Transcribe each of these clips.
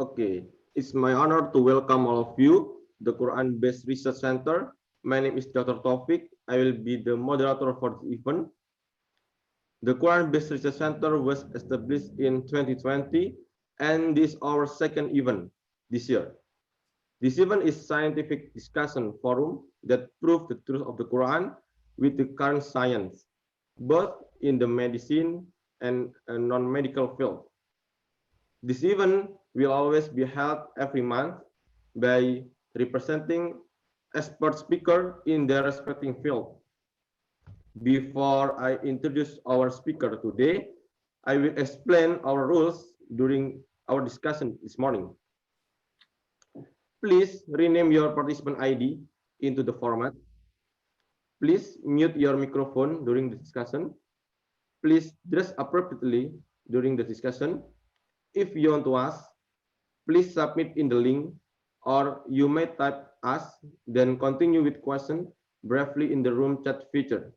Okay, it's my honor to welcome all of you, the Quran-based Research Center. My name is Dr. Taufik. I will be the moderator for this event. The Quran-based Research Center was established in 2020, and this is our second event this year. This event is scientific discussion forum that proves the truth of the Quran with the current science, both in the medicine and non-medical field. This event will always be held every month by representing expert speakers in their respective field. Before I introduce our speaker today, I will explain our rules during our discussion this morning. Please rename your participant ID into the format. Please mute your microphone during the discussion. Please dress appropriately during the discussion. If you want to ask, please submit in the link, or you may type "ask," then continue with question briefly in the room chat feature.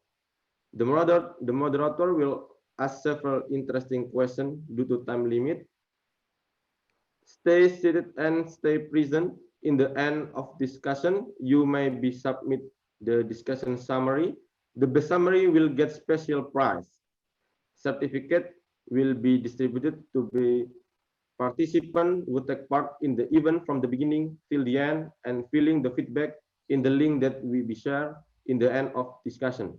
The moderator will ask several interesting questions due to time limit. Stay seated and stay present. In the end of discussion, you may be submit the discussion summary. The best summary will get special prize. Certificate will be distributed to the participant who take part in the event from the beginning till the end and filling the feedback in the link that will be shared in the end of discussion.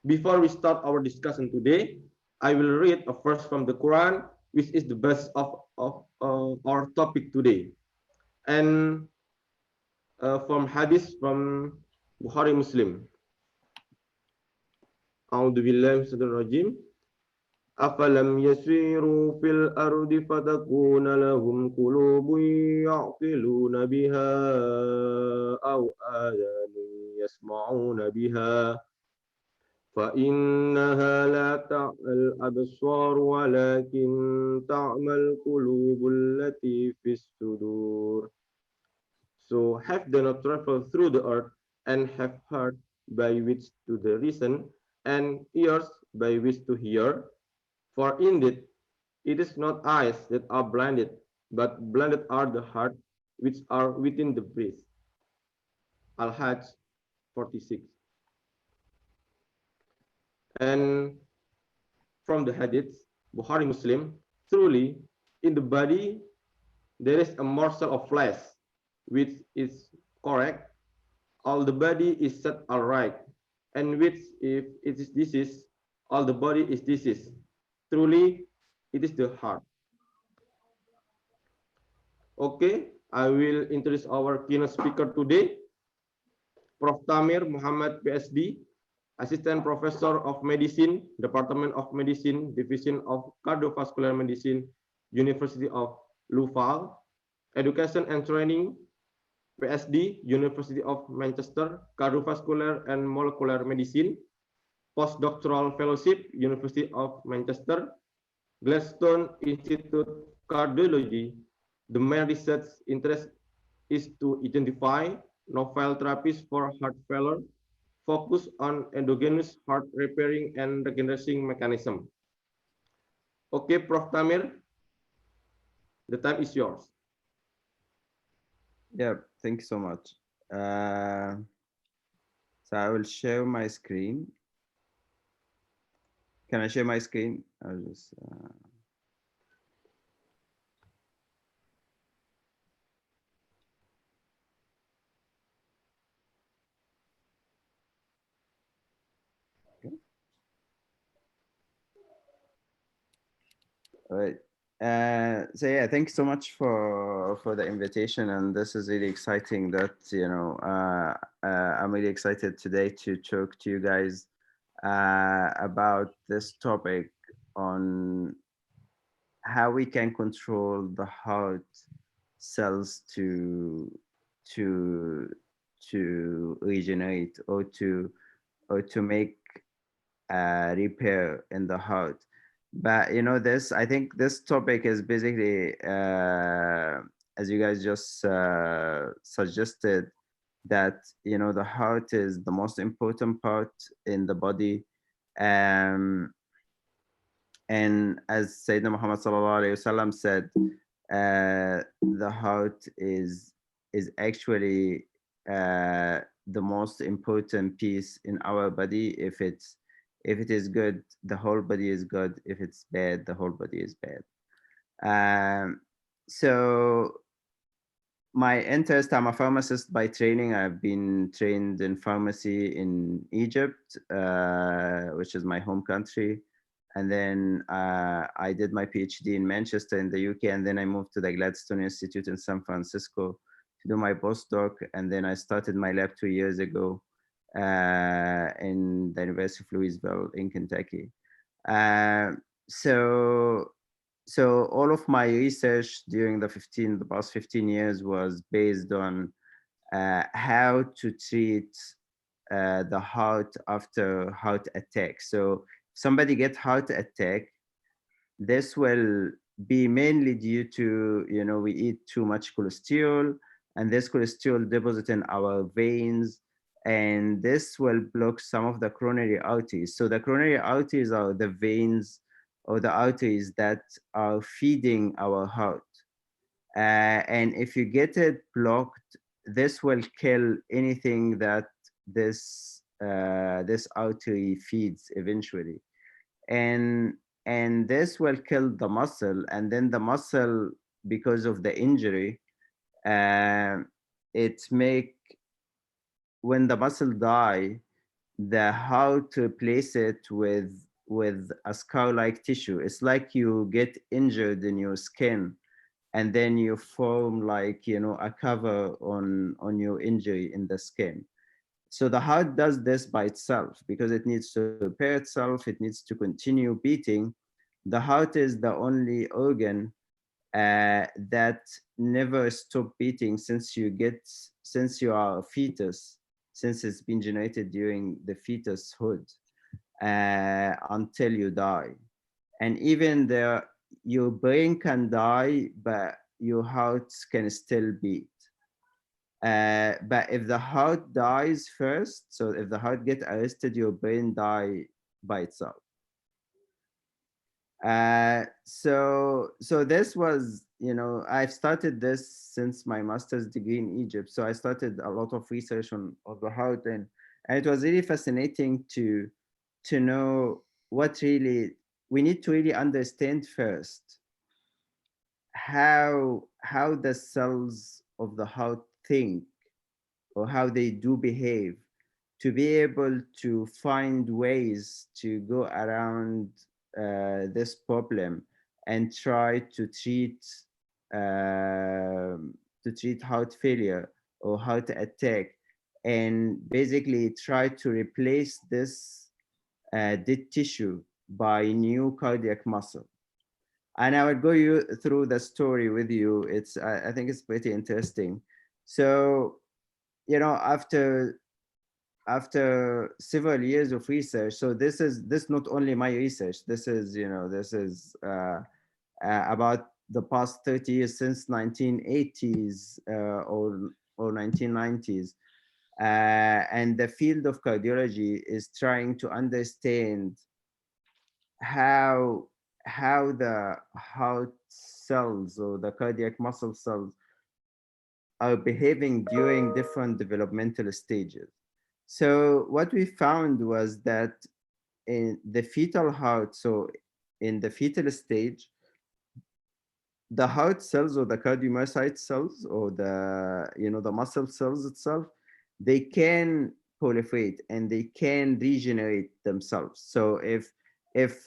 Before we start our discussion today, I will read a verse from the Quran, which is the base of our topic today, and from hadith from Bukhari Muslim. A'udzu billahi minasyaitonir rajim. Afalam yasiru fil ardi fatakuna lahum qulubun ya'qiluna biha aw adhanun yasma'una biha فإنها لا تعمى الأبصار ولكن تعمى القلوب التي في الصدور. So have they not traveled through the earth and have heard by which to the reason and ears by which to hear? For indeed it is not eyes that are blinded, but blinded are the heart which are within the breast. Al-Hajj 46. And from the hadith, Bukhari Muslim, truly in the body there is a morsel of flesh which is correct, all the body is set aright, and which if it is disease, all the body is disease. Truly it is the heart. Okay, I will introduce our keynote speaker today, Prof. Tamer Mohammed, Ph.D., Assistant Professor of Medicine, Department of Medicine, Division of Cardiovascular Medicine, University of Louvain, Education and Training, Ph.D., University of Manchester, Cardiovascular and Molecular Medicine, Postdoctoral Fellowship, University of Manchester, Gladstone Institute Cardiology. The main research interest is to identify novel therapies for heart failure, focus on endogenous heart repairing and regeneration mechanism. Okay, Prof. Tamer, the time is yours. Yeah, thank you so much. So I will share my screen. Can I share my screen? I'll just. All right. So yeah, thanks so much for the invitation, and this is really exciting. That I'm really excited today to talk to you guys about this topic on how we can control the heart cells to regenerate or to make repair in the heart. But I think this topic is basically as you guys just suggested, that the heart is the most important part in the body, and And as Sayyidina Muhammad sallallahu alaihi wasallam said, the heart is actually the most important piece in our body. If it is good, the whole body is good. If it's bad, the whole body is bad. So my interest, I'm a pharmacist by training. I've been trained in pharmacy in Egypt, which is my home country. And then I did my PhD in Manchester in the UK. And then I moved to the Gladstone Institute in San Francisco to do my postdoc. And then I started my lab 2 years ago in the University of Louisville in Kentucky. Uh, so so all of my research during the past 15 years was based on how to treat the heart after heart attack. So somebody get heart attack, this will be mainly due to, we eat too much cholesterol, and this cholesterol deposit in our veins, and this will block some of the coronary arteries. So the coronary arteries are the veins or the arteries that are feeding our heart. And if you get it blocked, this will kill anything that this artery feeds eventually. And this will kill the muscle, and then the muscle, because of the injury, uh, it make when the muscle die, the how to replace it with a scar-like tissue. It's like you get injured in your skin, and then you form like, a cover on your injury in the skin. So the heart does this by itself because it needs to repair itself, it needs to continue beating. The heart is the only organ that never stop beating since you are a fetus, since it's been generated during the fetushood until you die. And even your brain can die, but your heart can still beat. But if the heart dies first, so if the heart get arrested, your brain die by itself. So this was, I've started this since my master's degree in Egypt. So I started a lot of research on the heart, and it was really fascinating to know what really we need to really understand first how the cells of the heart think, or how they do behave, to be able to find ways to go around this problem and try to treat heart failure or heart attack, and basically try to replace this dead tissue by new cardiac muscle. And I would go through the story with you. I think it's pretty interesting. So, after several years of research, so this not only my research, this is about the past 30 years, since 1980s or 1990s. And the field of cardiology is trying to understand how the heart cells or the cardiac muscle cells are behaving during different developmental stages. So what we found was that in the fetal heart, so in the fetal stage, the heart cells or the cardiomyocyte cells, or the muscle cells itself, they can proliferate and they can regenerate themselves. So if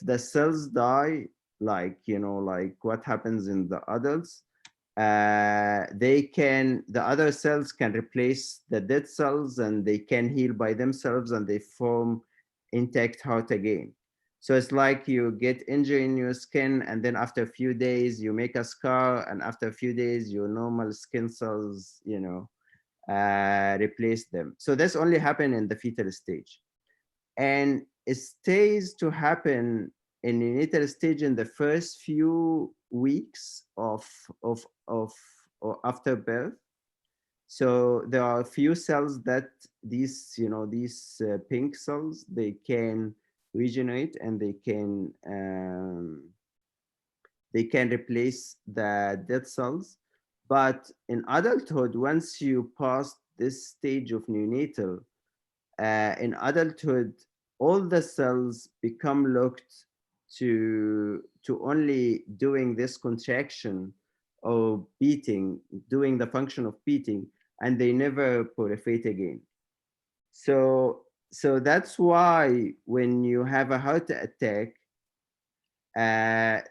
the cells die, like like what happens in the adults, the other cells can replace the dead cells, and they can heal by themselves, and they form intact heart again. So it's like you get injury in your skin, and then after a few days you make a scar, and after a few days your normal skin cells replace them. So this only happen in the fetal stage, and it stays to happen in the neonatal stage in the first few weeks of or after birth. So there are a few cells that these pink cells, they can regenerate, and they can replace the dead cells. But in adulthood, once you pass this stage of neonatal, in adulthood, all the cells become locked to only doing this contraction or beating, doing the function of beating, and they never proliferate again. So that's why when you have a heart attack, uh,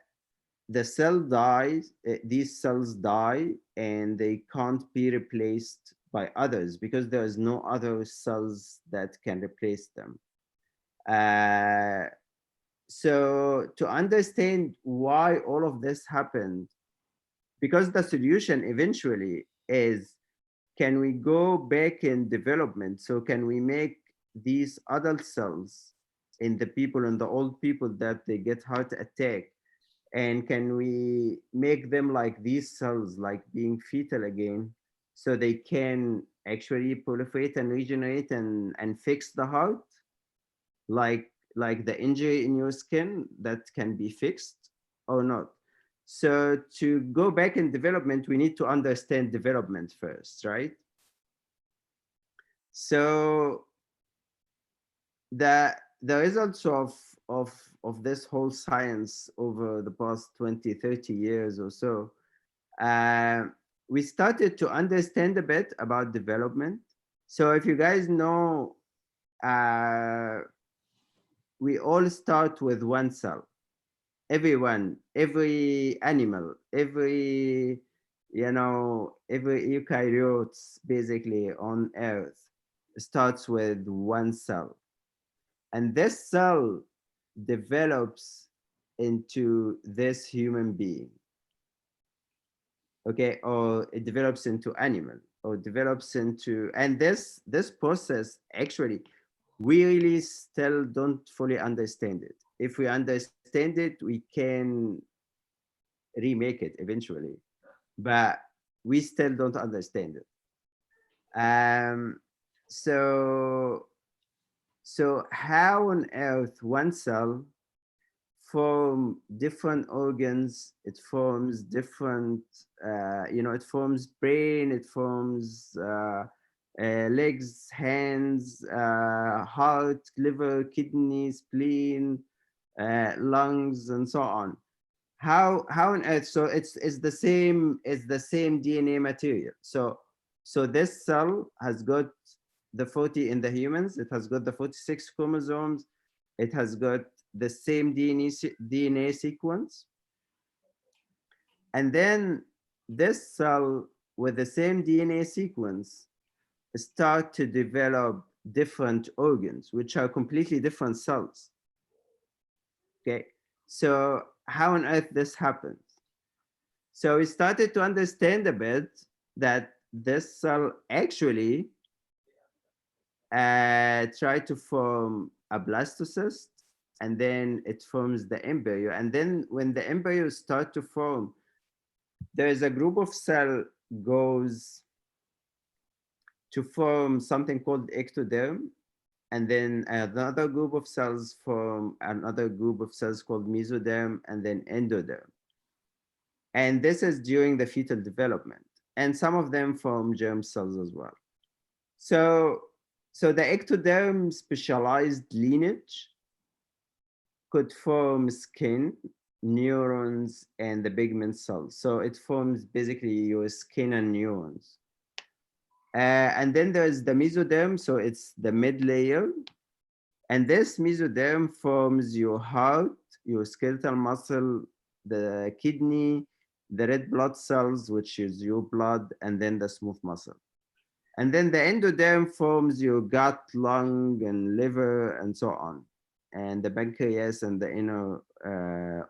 the cell dies, these cells die, and they can't be replaced by others because there's no other cells that can replace them. Uh, so to understand why all of this happened, because the solution eventually is, can we go back in development? So can we make these adult cells in the people and the old people that they get heart attack, and can we make them like these cells, like being fetal again, so they can actually proliferate and regenerate and fix the heart, like the injury in your skin that can be fixed or not? So to go back in development, we need to understand development first, right? So the results of this whole science over the past 20, 30 years or so, uh, we started to understand a bit about development. So if you guys know, uh, we all start with one cell. Everyone, every animal, every eukaryotes basically on Earth starts with one cell. And this cell develops into this human being, okay, or it develops into animal, or develops into, and this process actually, we really still don't fully understand it. If we understand it, we can remake it eventually, but we still don't understand it. um so how on earth one cell form different organs, it forms different, it forms brain, it forms legs, hands, heart, liver, kidney, spleen, lungs, and so on. How on earth? So it's the same DNA material. So this cell has got the 40 in the humans, it has got the 46 chromosomes, it has got the same DNA sequence. And then this cell with the same DNA sequence start to develop different organs, which are completely different cells. Okay, so how on earth this happens? So we started to understand a bit that this cell actually try to form a blastocyst, and then it forms the embryo. And then when the embryo start to form, there is a group of cell goes to form something called ectoderm, and then another group of cells form another group of cells called mesoderm, and then endoderm. And this is during the fetal development, and some of them form germ cells as well. So the ectoderm specialized lineage could form skin, neurons, and the pigment cells. So it forms basically your skin and neurons. And then there's the mesoderm, so it's the mid layer. And this mesoderm forms your heart, your skeletal muscle, the kidney, the red blood cells, which is your blood, and then the smooth muscle. And then the endoderm forms your gut, lung, and liver, and so on, and the pancreas and the inner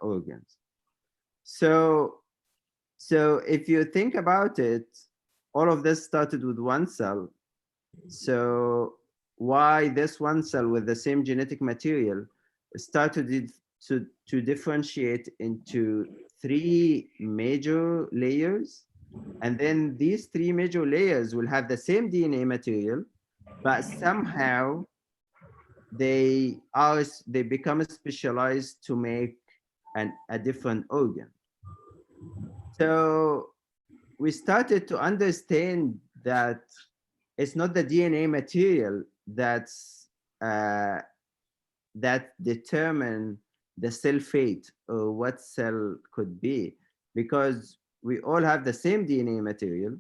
organs. So if you think about it, all of this started with one cell. So why this one cell with the same genetic material started to differentiate into three major layers? And then these three major layers will have the same DNA material, but somehow they become specialized to make a different organ. So we started to understand that it's not the DNA material uh, that determine the cell fate or what cell could be, because we all have the same DNA material.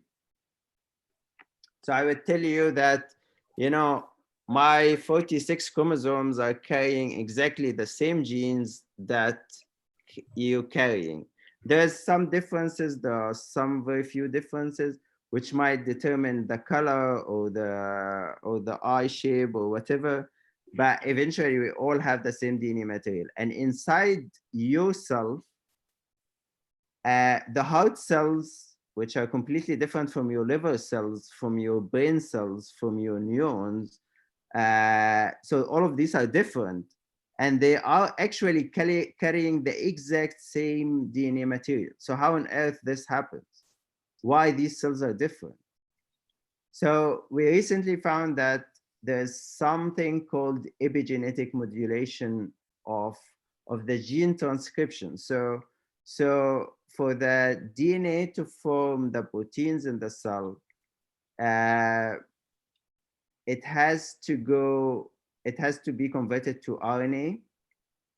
So I would tell you that, you know, my 46 chromosomes are carrying exactly the same genes that you're carrying. There's some differences, there are some very few differences, which might determine the color or the eye shape or whatever. But eventually we all have the same DNA material. And inside yourself, the heart cells, which are completely different from your liver cells, from your brain cells, from your neurons. So all of these are different, and they are actually carrying the exact same DNA material. So how on earth this happens? Why these cells are different? So we recently found that there's something called epigenetic modulation of the gene transcription. So for the DNA to form the proteins in the cell, it has to be converted to RNA,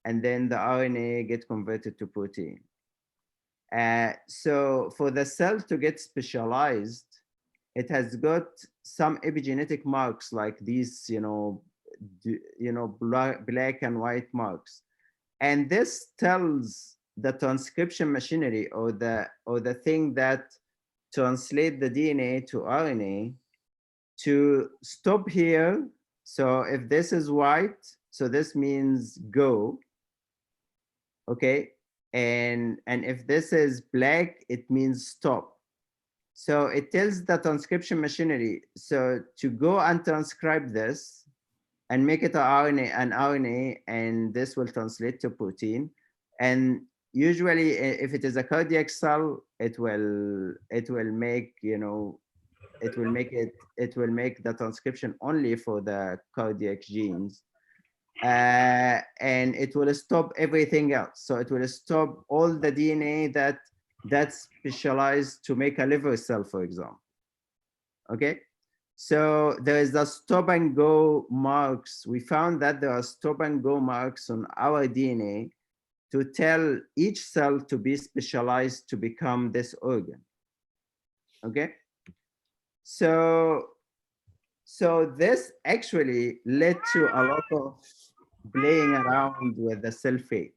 and then the RNA get converted to protein. So for the cell to get specialized, it has got some epigenetic marks like these, black and white marks. And this tells the transcription machinery, or the thing that translate the DNA to RNA, to stop here. So if this is white, so this means go, okay? And if this is black, it means stop. So it tells the transcription machinery, so to go and transcribe this and make it an RNA, and this will translate to protein. And usually if it is a cardiac cell, it will make, it will make the transcription only for the cardiac genes. And it will stop everything else. So it will stop all the DNA that's specialized to make a liver cell, for example. Okay, so there is the stop and go marks. We found that there are stop and go marks on our DNA to tell each cell to be specialized to become this organ. Okay, so this actually led to a lot of playing around with the cell fate.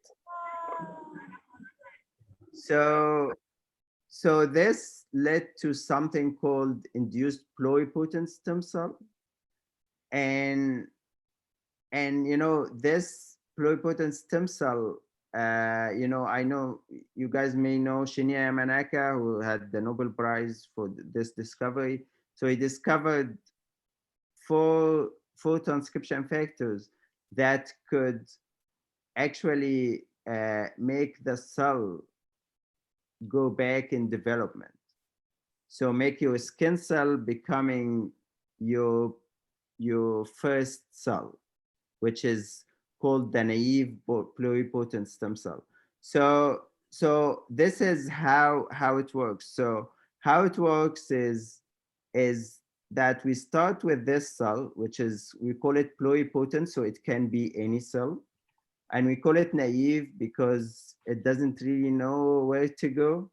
So this led to something called induced pluripotent stem cell. And this pluripotent stem cell, I know you guys may know Shinya Yamanaka, who had the Nobel Prize for this discovery. So he discovered four transcription factors that could actually make the cell go back in development. So make your skin cell becoming your first cell, which is called the naive pluripotent stem cell. So this is how it works. So how it works is that we start with this cell, which is, we call it pluripotent, so it can be any cell. And we call it naive because it doesn't really know where to go.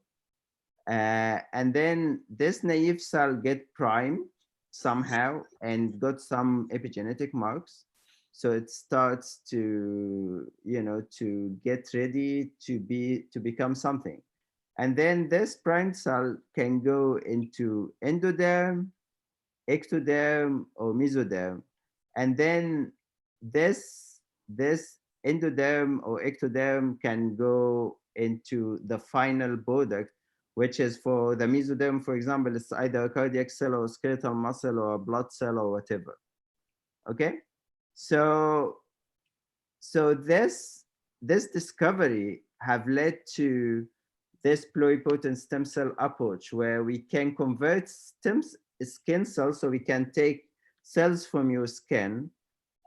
And then this naive cell get primed somehow and got some epigenetic marks. So it starts to, to get ready to become something. And then this primed cell can go into endoderm, ectoderm, or mesoderm. And then this endoderm or ectoderm can go into the final product, which is, for the mesoderm, for example, it's either a cardiac cell or skeletal muscle or a blood cell or whatever. Okay, so this discovery have led to this pluripotent stem cell approach, where we can convert skin cells, so we can take cells from your skin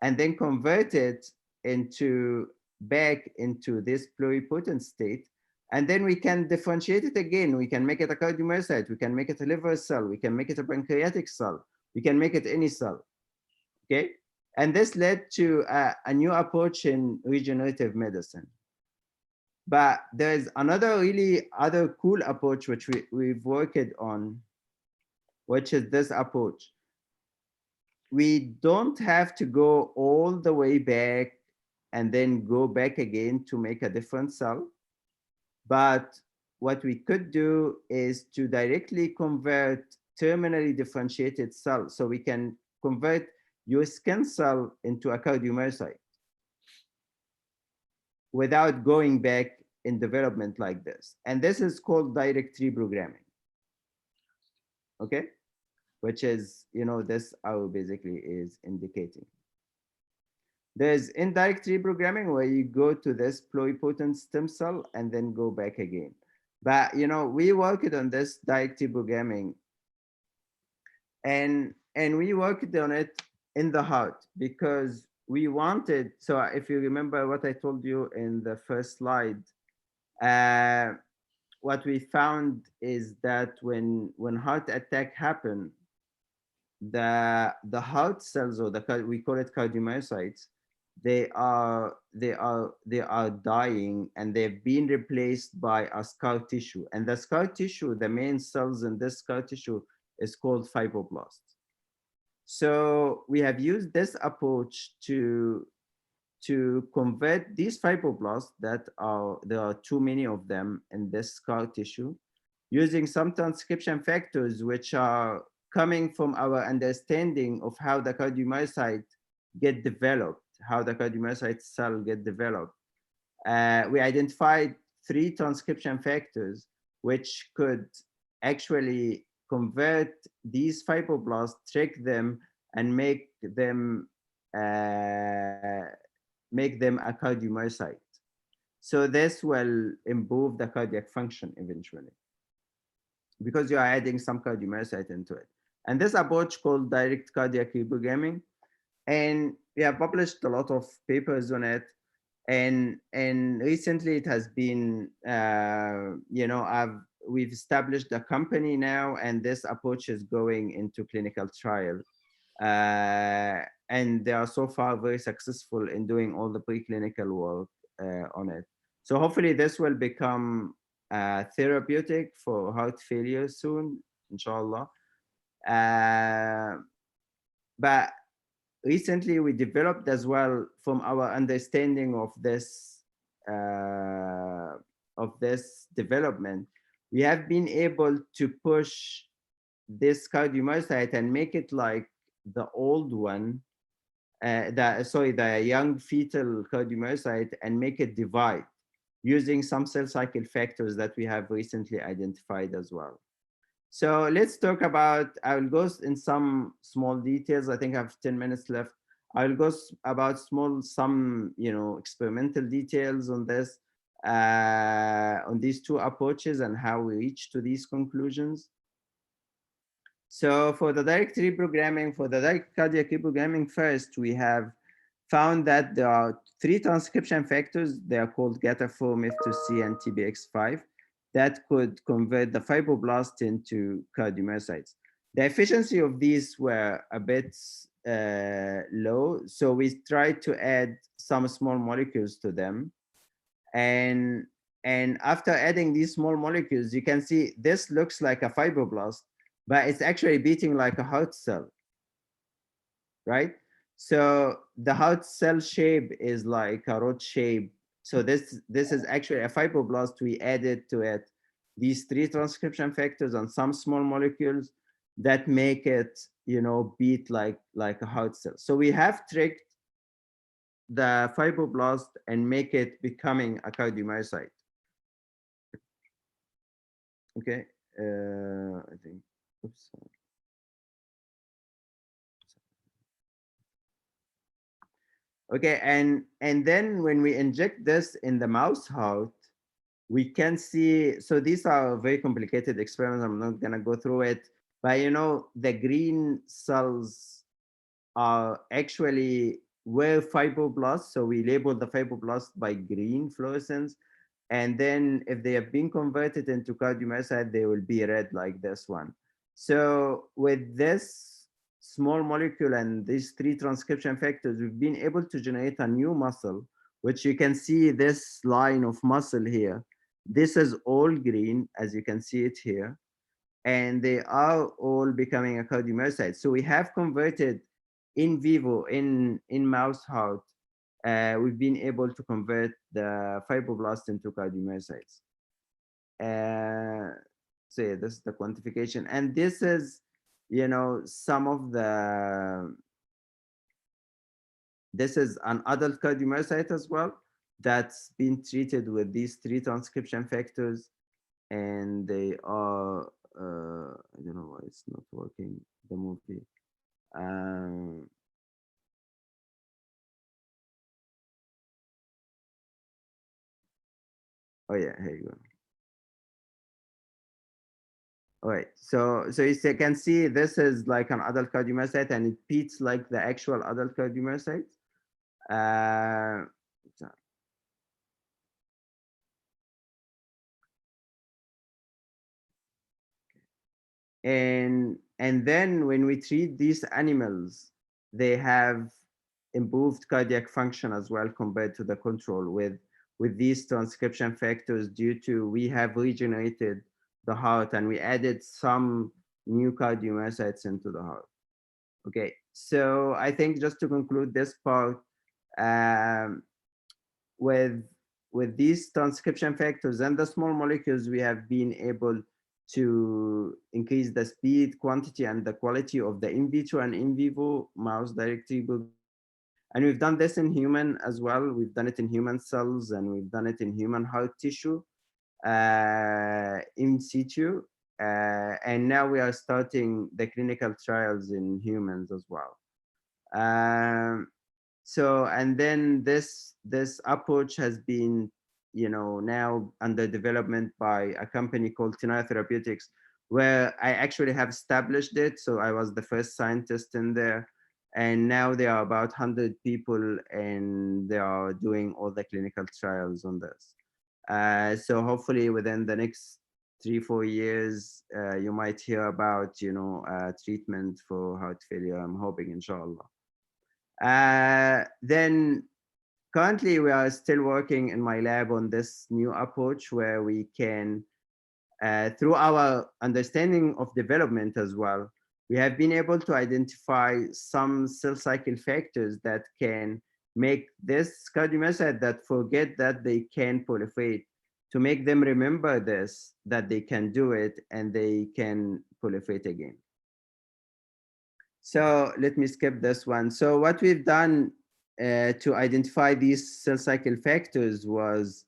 and then convert it back into this pluripotent state. And then we can differentiate it again. We can make it a cardiomyocyte. We can make it a liver cell. We can make it a pancreatic cell. We can make it any cell. Okay. And this led to a new approach in regenerative medicine. But there's another other cool approach which we've worked on, which is this approach. We don't have to go all the way back and then go back again to make a different cell. But what we could do is to directly convert terminally differentiated cells. So we can convert your skin cell into a cardiomyocyte without going back in development like this. And this is called direct reprogramming. Okay, which is, this our basically is indicating. There's indirect reprogramming where you go to this pluripotent stem cell and then go back again. But, we worked on this direct reprogramming and we worked on it in the heart because we wanted, so if you remember what I told you in the first slide, what we found is that when heart attack happen, the heart cells, or we call it cardiomyocytes, they are dying and they've been replaced by a scar tissue. And the scar tissue, the main cells in this scar tissue is called fibroblasts. So we have used this approach to convert these fibroblasts there are too many of them in this scar tissue, using some transcription factors which are coming from our understanding of how the cardiomyocyte get developed, how the cardiomyocyte cell get developed. We identified 3 transcription factors which could actually convert these fibroblasts, trick them, and make them a cardiomyocyte. So this will improve the cardiac function eventually, because you are adding some cardiomyocyte into it. And this approach called direct cardiac reprogramming, and we have published a lot of papers on it. And recently it has been, we've established a company now, and this approach is going into clinical trial. And they are so far very successful in doing all the preclinical work on it. So hopefully this will become therapeutic for heart failure soon, inshallah. But recently we developed as well, from our understanding of this development, we have been able to push this cardiomyocyte and make it like the old one, the young fetal cardiomyocyte, and make it divide using some cell cycle factors that we have recently identified as well. So let's talk about, I will go in some small details. I think I have 10 minutes left. I will go about some experimental details on this, on these 2 approaches and how we reach to these conclusions. So for the direct reprogramming, for the direct cardiac reprogramming, first, we have found that there are 3 transcription factors. They are called GATA4, MIF2C, and TBX5, that could convert the fibroblast into cardiomyocytes. The efficiency of these were a bit low, so we tried to add some small molecules to them. And after adding these small molecules, you can see this looks like a fibroblast, but it's actually beating like a heart cell, right? So the heart cell shape is like a rod shape. So this is actually a fibroblast. We added to it these 3 transcription factors and some small molecules that make it, beat like a heart cell. So we have tricked the fibroblast and make it becoming a cardiomyocyte. Okay, I think, oops. Okay, and then when we inject this in the mouse heart, we can see, so these are very complicated experiments. I'm not gonna go through it, but the green cells are actually were fibroblasts. So we labeled the fibroblasts by green fluorescence. And then if they have been converted into cardiomyocyte, they will be red like this one. So with this small molecule and these 3 transcription factors, we've been able to generate a new muscle, which you can see this line of muscle here. This is all green, as you can see it here. And they are all becoming a cardiomyocyte. So we have converted in vivo, in mouse heart, we've been able to convert the fibroblasts into cardiomyocytes. So yeah, this is the quantification. And this is, you know, some of the, this is an adult cardiomyocyte as well that's been treated with these 3 transcription factors. And they are, I don't know why it's not working, the movie. Um, oh yeah, here you go. All right, so you can see this is like an adult cardiomyocyte, and it beats like the actual adult cardiomyocyte. Uh, and then when we treat these animals, they have improved cardiac function as well compared to the control with these transcription factors, due to we have regenerated the heart and we added some new cardiomyocytes into the heart. Okay, so I think just to conclude this part, um, with these transcription factors and the small molecules, we have been able to increase the speed, quantity, and the quality of the in vitro and in vivo mouse directly. And we've done this in human as well. We've done it in human cells, and we've done it in human heart tissue in situ. And now we are starting the clinical trials in humans as well. Um, so, and then this approach has been, you know, now under development by a company called Tamer Therapeutics, where I actually have established it. So I was the first scientist in there, and now there are about 100 people, and they are doing all the clinical trials on this. So hopefully within the next 3-4 years, you might hear about, you know, treatment for heart failure. I'm hoping, inshallah. Then currently we are still working in my lab on this new approach where we can, through our understanding of development as well, we have been able to identify some cell cycle factors that can make this cardiomyocyte that forget that they can proliferate, to make them remember this, that they can do it and they can proliferate again. So let me skip this one. So what we've done to identify these cell cycle factors was,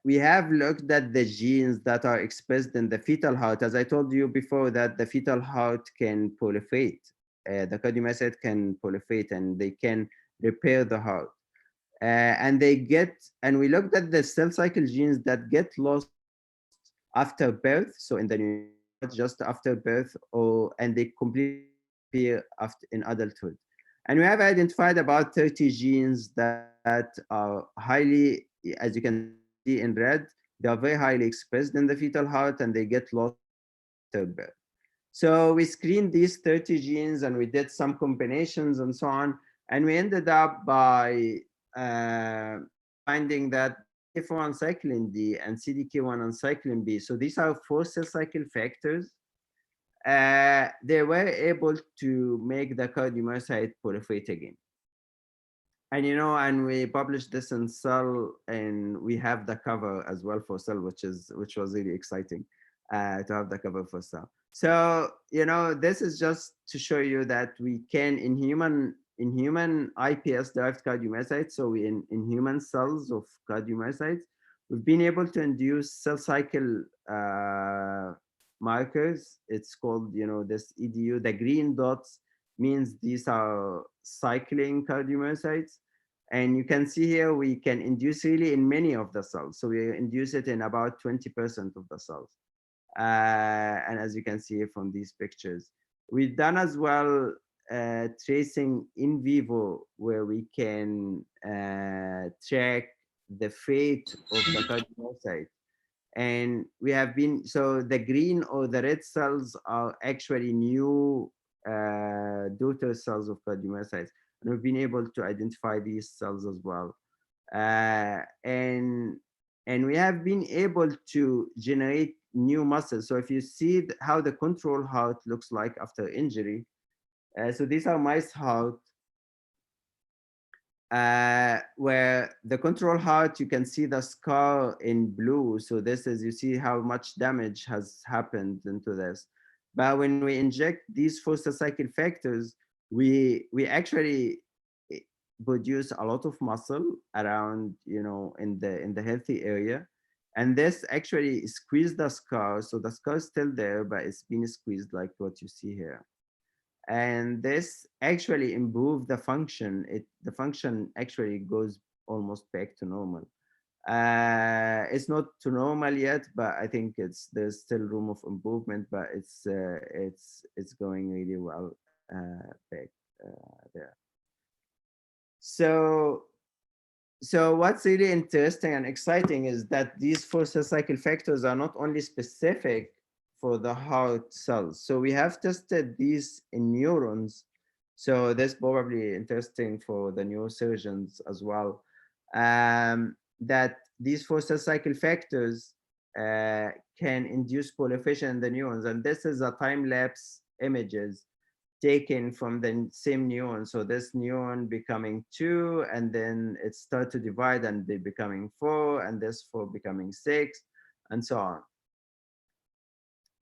we have looked at the genes that are expressed in the fetal heart. As I told you before, that the fetal heart can proliferate. The cardiomyocyte can proliferate and they can repair the heart. And we looked at the cell cycle genes that get lost after birth. So in the new, just after birth, and they completely appear after in adulthood. And we have identified about 30 genes that are highly, as you can see in red, they are very highly expressed in the fetal heart and they get lost after birth. So we screened these 30 genes and we did some combinations and so on. And we ended up by finding that CDK4 and cyclin D and CDK1 and cyclin B, so these are 4 cell cycle factors, they were able to make the cardiomyocyte proliferate again. And you know, and we published this in Cell, and we have the cover as well for Cell, which was really exciting to have the cover for Cell. So you know, this is just to show you that we can, in human iPS derived cardiomyocytes, so in human cells of cardiomyocytes, we've been able to induce cell cycle markers. It's called, you know, this EDU. The green dots means these are cycling cardiomyocytes. And you can see here, we can induce really in many of the cells. So we induce it in about 20% of the cells. And as you can see from these pictures, we've done as well tracing in vivo, where we can track the fate of the cardiomyocyte. And we have been, so the green or the red cells are actually new daughter cells of cardiomyocytes. And we've been able to identify these cells as well. Uh, and and we have been able to generate new muscles. So if you see how the control heart looks like after injury, so these are mice heart, where the control heart, you can see the scar in blue. So this is, you see how much damage has happened into this. But when we inject these forced cycle factors, we actually produce a lot of muscle around, in the healthy area. And this actually squeeze the scar. So the scar is still there, but it's been squeezed like what you see here. And this actually improve the function. The function actually goes almost back to normal. It's not to normal yet, but I think there's still room of improvement, but it's going really well back there. So what's really interesting and exciting is that these force cycle factors are not only specific for the heart cells. So we have tested these in neurons. So that's probably interesting for the neurosurgeons as well. That these force cycle factors can induce proliferation in the neurons. And this is a time-lapse images taken from the same neuron. So this neuron becoming 2, and then it starts to divide and they becoming 4, and this 4 becoming 6, and so on.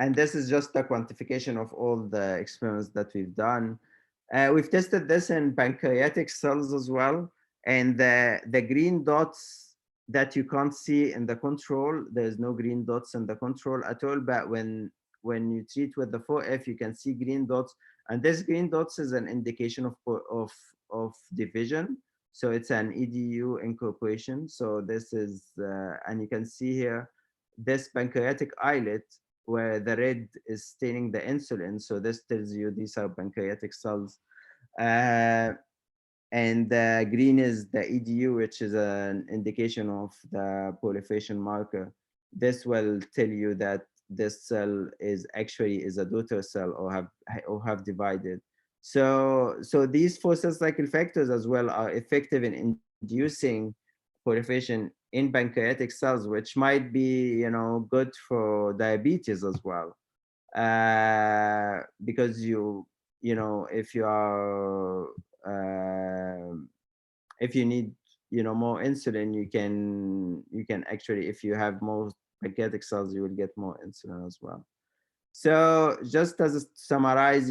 And this is just a quantification of all the experiments that we've done. We've tested this in pancreatic cells as well. And the green dots that you can't see in the control, there's no green dots in the control at all. But when you treat with the 4F, you can see green dots. And this green dots is an indication of division. So it's an EDU incorporation. So this is, and you can see here, this pancreatic islet, where the red is staining the insulin. So this tells you these are pancreatic cells. And the green is the EDU, which is an indication of the proliferation marker. This will tell you that this cell is actually a daughter cell or have divided. So these force cycle factors as well are effective in inducing proliferation in pancreatic cells, which might be good for diabetes as well. Because if you are if you need more insulin, you can actually, if you have more pancreatic cells, you will get more insulin as well. So just as a summarize,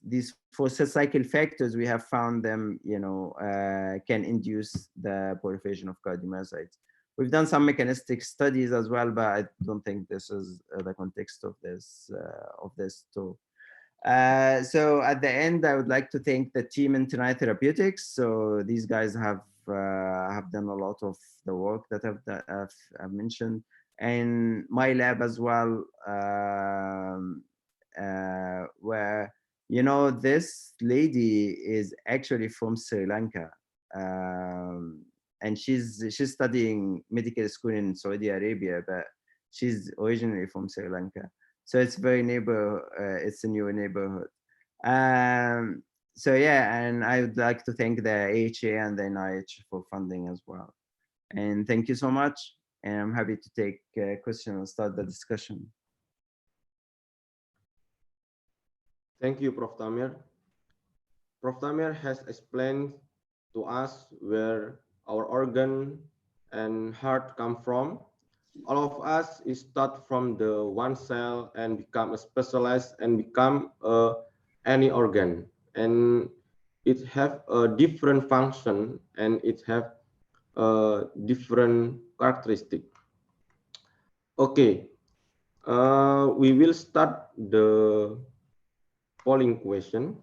these force cycle factors, we have found them, can induce the proliferation of cardiomyocytes. We've done some mechanistic studies as well, but I don't think this is the context of this talk. So at the end, I would like to thank the team in Tonight Therapeutics. So these guys have done a lot of the work that I've mentioned, and my lab as well, where this lady is actually from Sri Lanka, and she's studying medical school in Saudi Arabia, but she's originally from Sri Lanka. So it's it's a new neighborhood. So yeah, and I would like to thank the AHA and the NIH for funding as well. And thank you so much. And I'm happy to take questions and start the discussion. Thank you, Prof. Tamer. Prof. Tamer has explained to us where our organ and heart come from. All of us is start from the one cell and become a specialized and become any organ, and it have a different function and it have a different characteristic. Okay, we will start the polling question.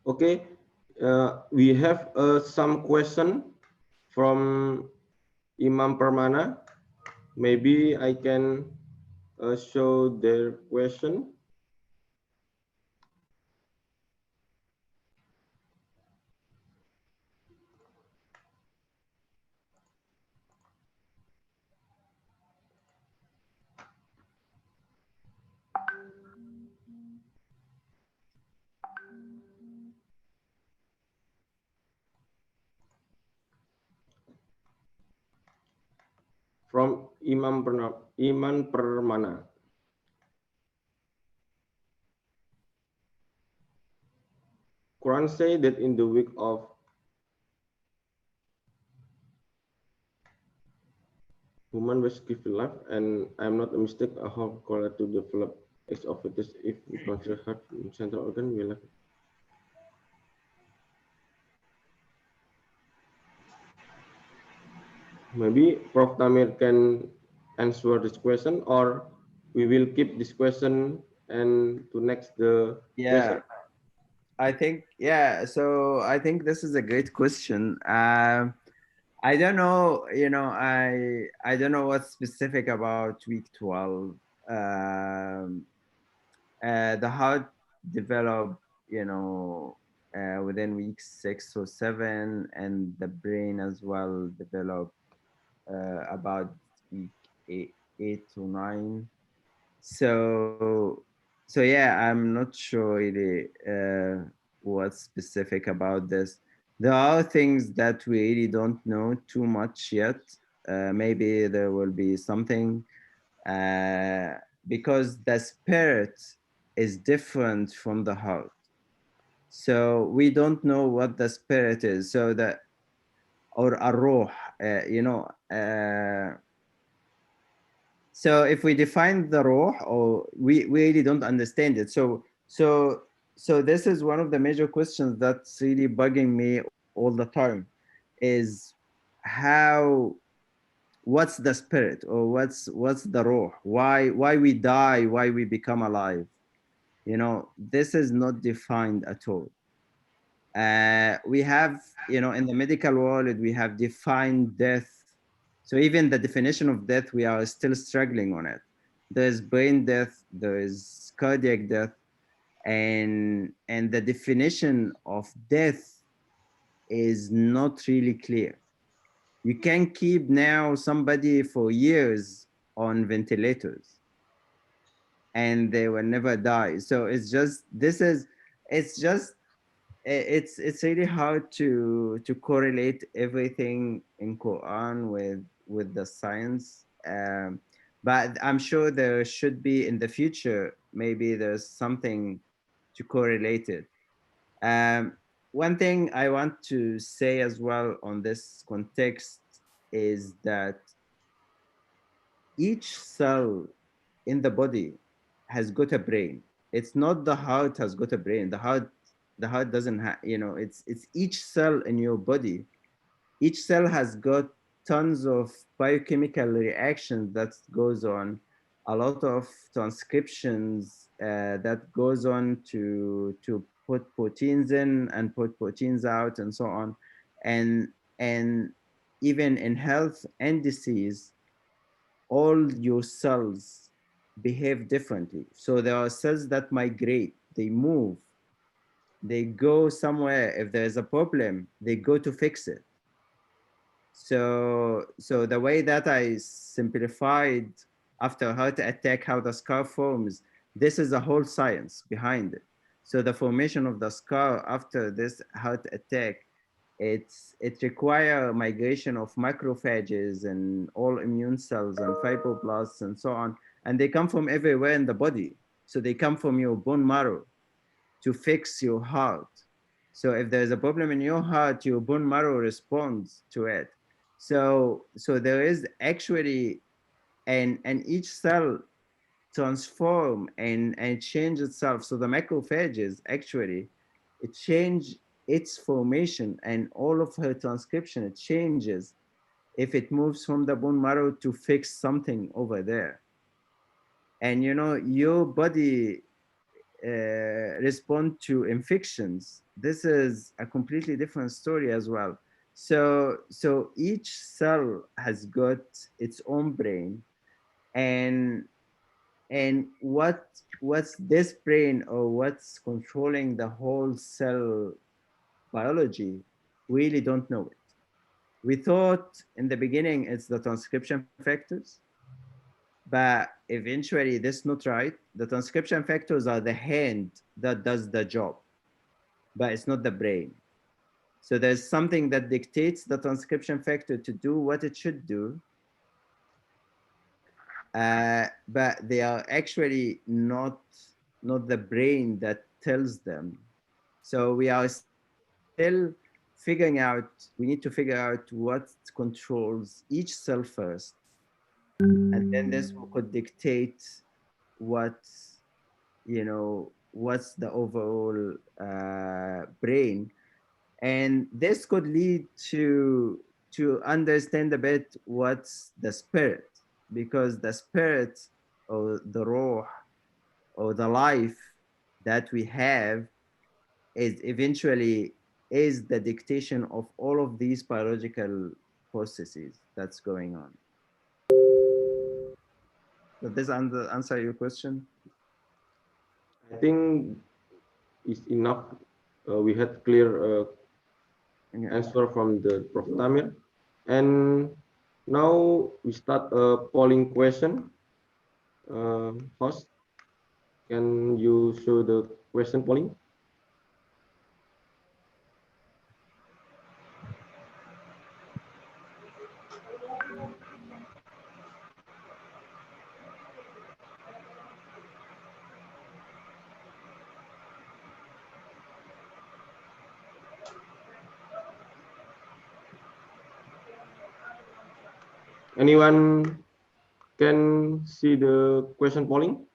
Okay, we have some question from Imam Permana. Maybe I can show their question. From Iman Permana. Quran say that in the week of human was given life, and I'm not a mistake. A whole called to develop X of fetus if we consider heart central organ will have. Maybe Prof. Tamer can answer this question, or we will keep this question and to next the Yeah, question. I think, yeah, so I think this is a great question. I don't know, I don't know what's specific about week 12. Um, the heart develop, within week 6 or 7, and the brain as well develop about week 8 to 9. So, so yeah, I'm not sure really what's specific about this. There are things that we really don't know too much yet. Maybe there will be something uh, because the spirit is different from the heart. So we don't know what the spirit is. So that, or a ruh, so if we define the ruh, or we really don't understand it. So this is one of the major questions that's really bugging me all the time, is how, what's the spirit, or what's the ruh, why we die, why we become alive. This is not defined at all. We have, in the medical world, we have defined death. So even the definition of death, we are still struggling on it. There's brain death, there is cardiac death, and the definition of death is not really clear. You can keep now somebody for years on ventilators and they will never die. So it's just, it's just, it's really hard to correlate everything in Quran with the science. But I'm sure there should be in the future, maybe there's something to correlate it. Um, One thing I want to say as well on this context is that each cell in the body has got a brain. It's not the heart has got a brain. The heart doesn't have, it's each cell in your body. Each cell has got tons of biochemical reactions that goes on, a lot of transcriptions that goes on to put proteins in and put proteins out and so on. And even in health and disease, all your cells behave differently. So there are cells that migrate, they move, they go somewhere. If there's a problem, they go to fix it. So the way that I simplified after heart attack, how the scar forms, this is a whole science behind it. So the formation of the scar after this heart attack it requires migration of macrophages and all immune cells and fibroblasts and so on, and they come from everywhere in the body. So they come from your bone marrow to fix your heart. So if there's a problem in your heart, your bone marrow responds to it. So there is actually, and each cell transform and change itself. So the macrophages actually, it change its formation and all of her transcription, it changes if it moves from the bone marrow to fix something over there. And you know, your body respond to infections. This is a completely different story as well. So each cell has got its own brain, and what's this brain or what's controlling the whole cell biology, we really don't know it. We thought in the beginning it's the transcription factors, but eventually that's not right. The transcription factors are the hand that does the job, but it's not the brain. So there's something that dictates the transcription factor to do what it should do, but they are actually not the brain that tells them. So we are still figuring out, we need to figure out what controls each cell first, and then this could dictate what, you know, what's the overall brain, and this could lead to understand a bit what's the spirit, because the spirit or the ruh or the life that we have is eventually is the dictation of all of these biological processes that's going on. Does this answer your question? I think is enough. We had clear answer from the Prof. Tamer. And now we start a polling question. Host, can you show the question polling? Anyone can see the question polling?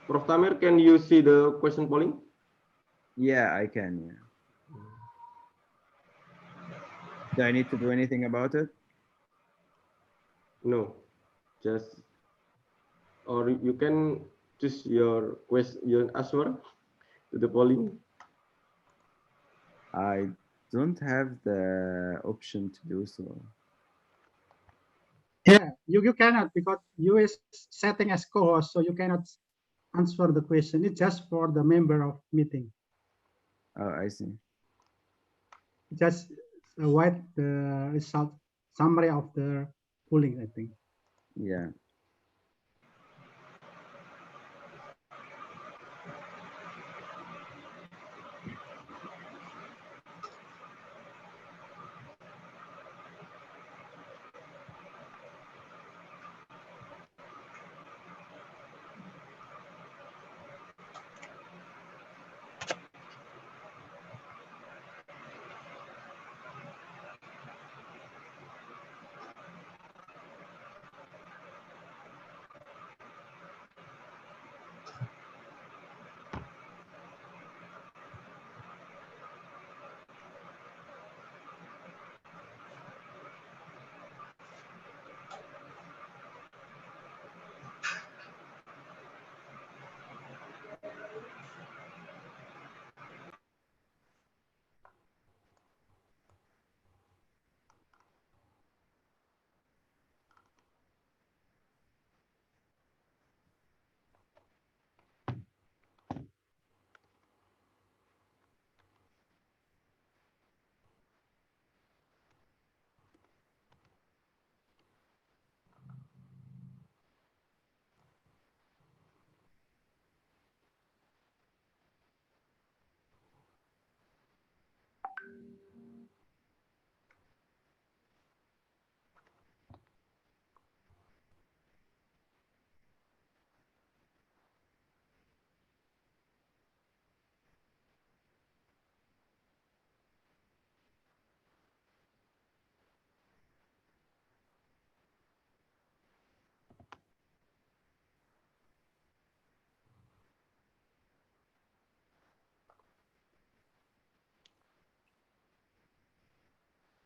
Prof. Tamer, can you see the question polling? Yeah, I can. Yeah. Do I need to do anything about it? No, just, or you can choose your question, your answer to the polling. I don't have the option to do so. Yeah, you cannot, because you is setting as co-host, so you cannot answer the question. It's just for the member of meeting. Oh, I see. Just write the result summary of the polling, I think. Yeah.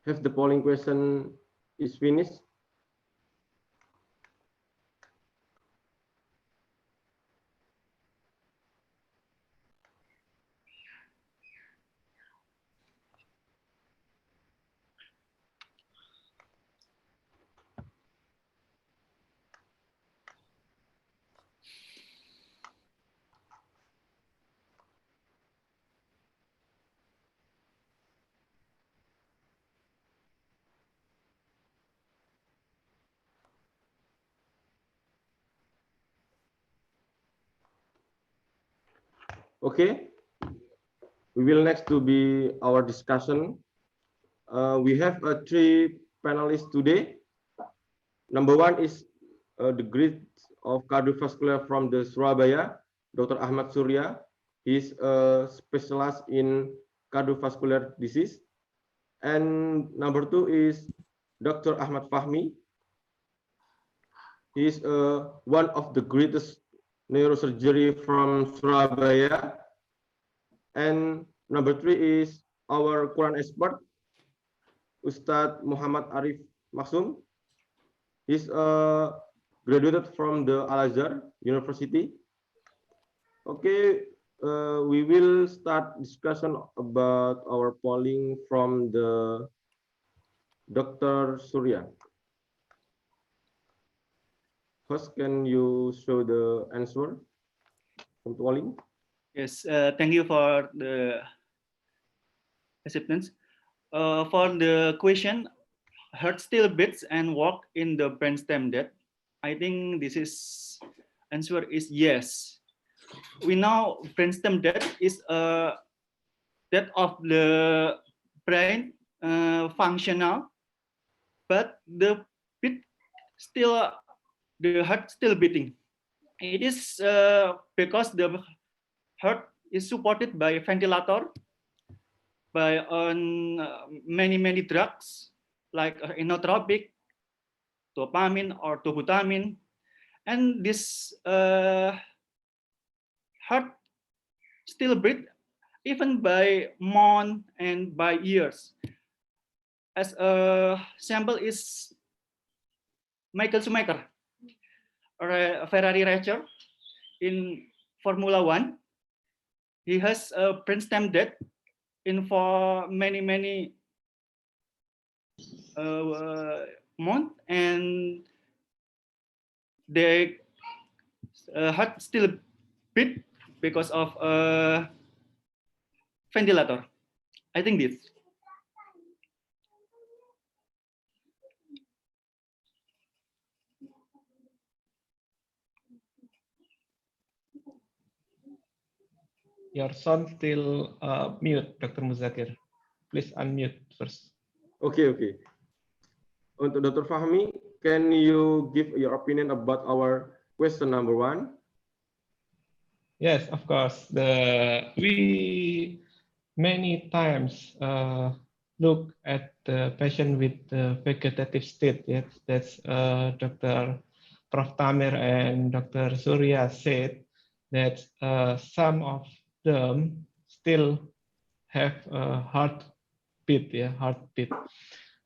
have the polling question is finished? Okay, we will next to be our discussion. We have three panelists today. Number one is the great of cardiovascular from the Surabaya, Dr. Ahmad Surya. He's a specialist in cardiovascular disease. And number two is Dr. Ahmad Fahmi. He is one of the greatest neurosurgery from Surabaya. And number three is our Quran expert, Ustadz Muhammad Arif Maksum. He's graduated from the Al-Azhar University. Okay, we will start discussion about our polling from the Dr. Surya. First, can you show the answer from polling? Yes, thank you for the acceptance. For the question, heart still beats and work in the brainstem dead. I think this is answer is yes. We know brainstem dead is a death of the brain functional, but the beat still the heart still beating. It is because the heart is supported by ventilator, by many drugs like inotropic, dopamine or dobutamine, and this heart still beat even by month and by years. As a sample is Michael Schumacher, a Ferrari racer in Formula One. He has a brainstem death in for many months, and the heart still beat because of ventilator. I think this. Your sound still mute, Dr. Muzakir. Please unmute first. Okay. Untuk Dr. Fahmi, can you give your opinion about our question number one? Yes, of course. We many times look at the patient with the vegetative state. Yes, that's Dr. Prof. Tamer and Dr. Surya said that some of them still have a heartbeat.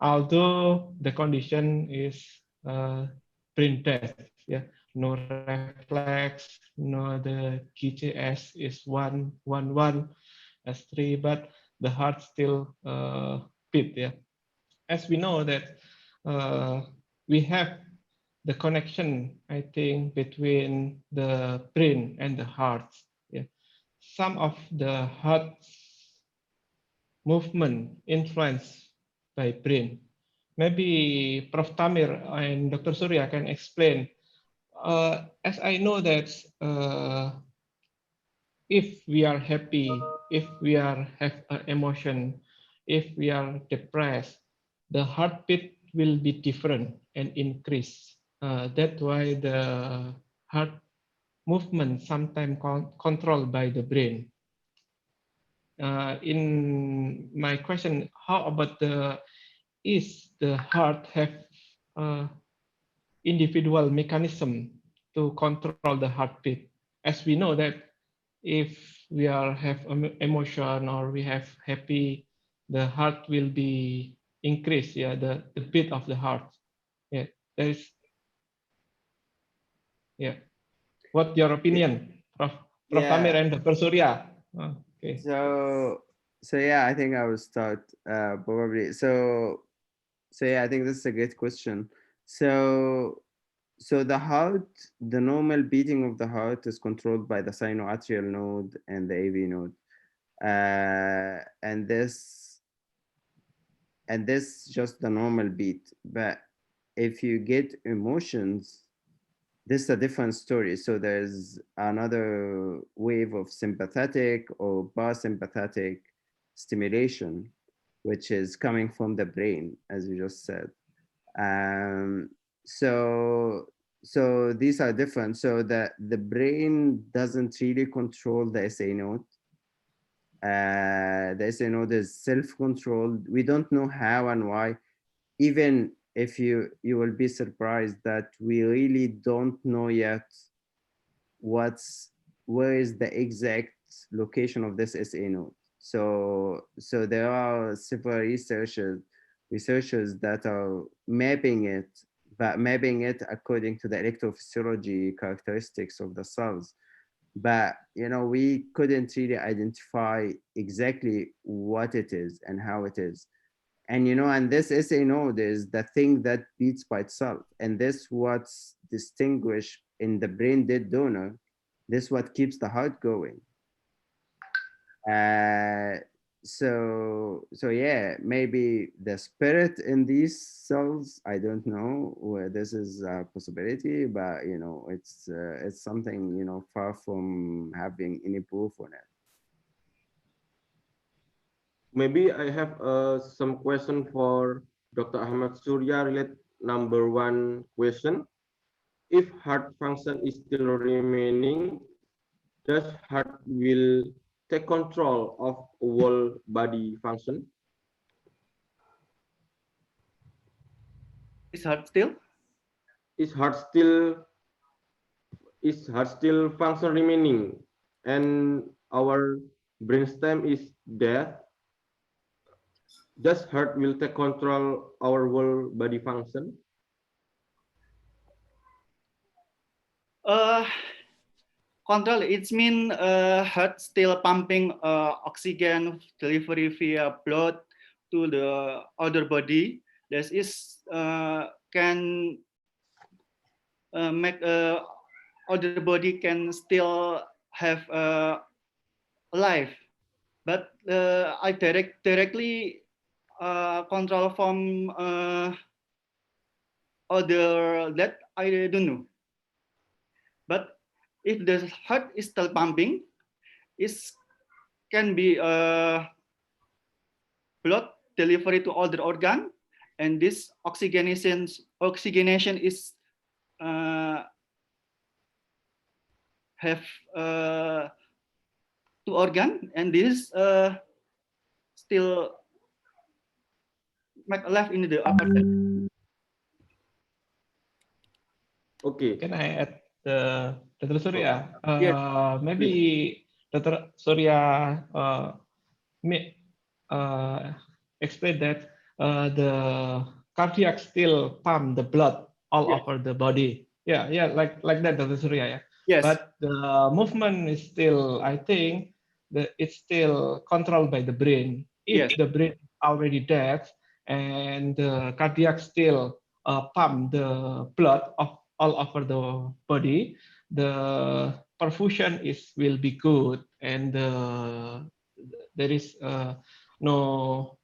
Although the condition is brain death. Yeah. No reflex, no the GCS is 111 S3, but the heart still beat. Yeah, as we know that we have the connection, I think, between the brain and the heart. Yeah, some of the heart movement influenced by brain. Maybe Prof. Tamer and Dr. Surya can explain. As I know that if we are happy, if we have an emotion, if we are depressed, the heartbeat will be different and increase. That's why the heart movement sometimes controlled by the brain. In my question, how about is the heart have individual mechanism to control the heartbeat? As we know that if we have emotion or we have happy, the heart will be increase, yeah, the beat of the heart. Yeah, there is. Yeah, what your opinion, Prof. Tamer Yeah. and Dr. Surya? Okay. So yeah, I think I will start probably. So yeah, I think this is a great question. So the heart, the normal beating of the heart is controlled by the sinoatrial node and the AV node, and this just the normal beat. But if you get emotions, this is a different story. So there's another wave of sympathetic or parasympathetic stimulation, which is coming from the brain, as you just said. Um, so so these are different. So the brain doesn't really control the SA node. The SA node is self-controlled. We don't know how and why. Even if you will be surprised that we really don't know yet where is the exact location of this SA node. So there are several researchers that are mapping it, but mapping it according to the electrophysiology characteristics of the cells. But we couldn't really identify exactly what it is and how it is. And this SA node is the thing that beats by itself. And this what's distinguished in the brain dead donor. This what keeps the heart going. So yeah, maybe the spirit in these cells, I don't know where this is a possibility, but it's something far from having any proof on it. Maybe I have some question for Dr. Ahmad Surya related number 1 question. If heart function is still remaining, does heart will take control of whole body function? Is heart still? Is heart still function remaining, and our brainstem is dead? Does heart will take control our whole body function? Control, it means heart still pumping oxygen delivery via blood to the other body. This is can make other body can still have life, but I directly control from other that I don't know. But if the heart is still pumping, it can be blood delivery to other organ, and this oxygenation is have two organ, and this still make alive in the organ. Okay. Can I add Dr. Surya? Yes. Maybe Dr. Surya explain that the cardiac still pump the blood all over the body. Yeah, like that, Dr. Surya. Yeah. Yes. But the movement is still, I think, it's still controlled by the brain. If the brain is already dead and the cardiac still pump the blood all over the body, the perfusion will be good, and there is no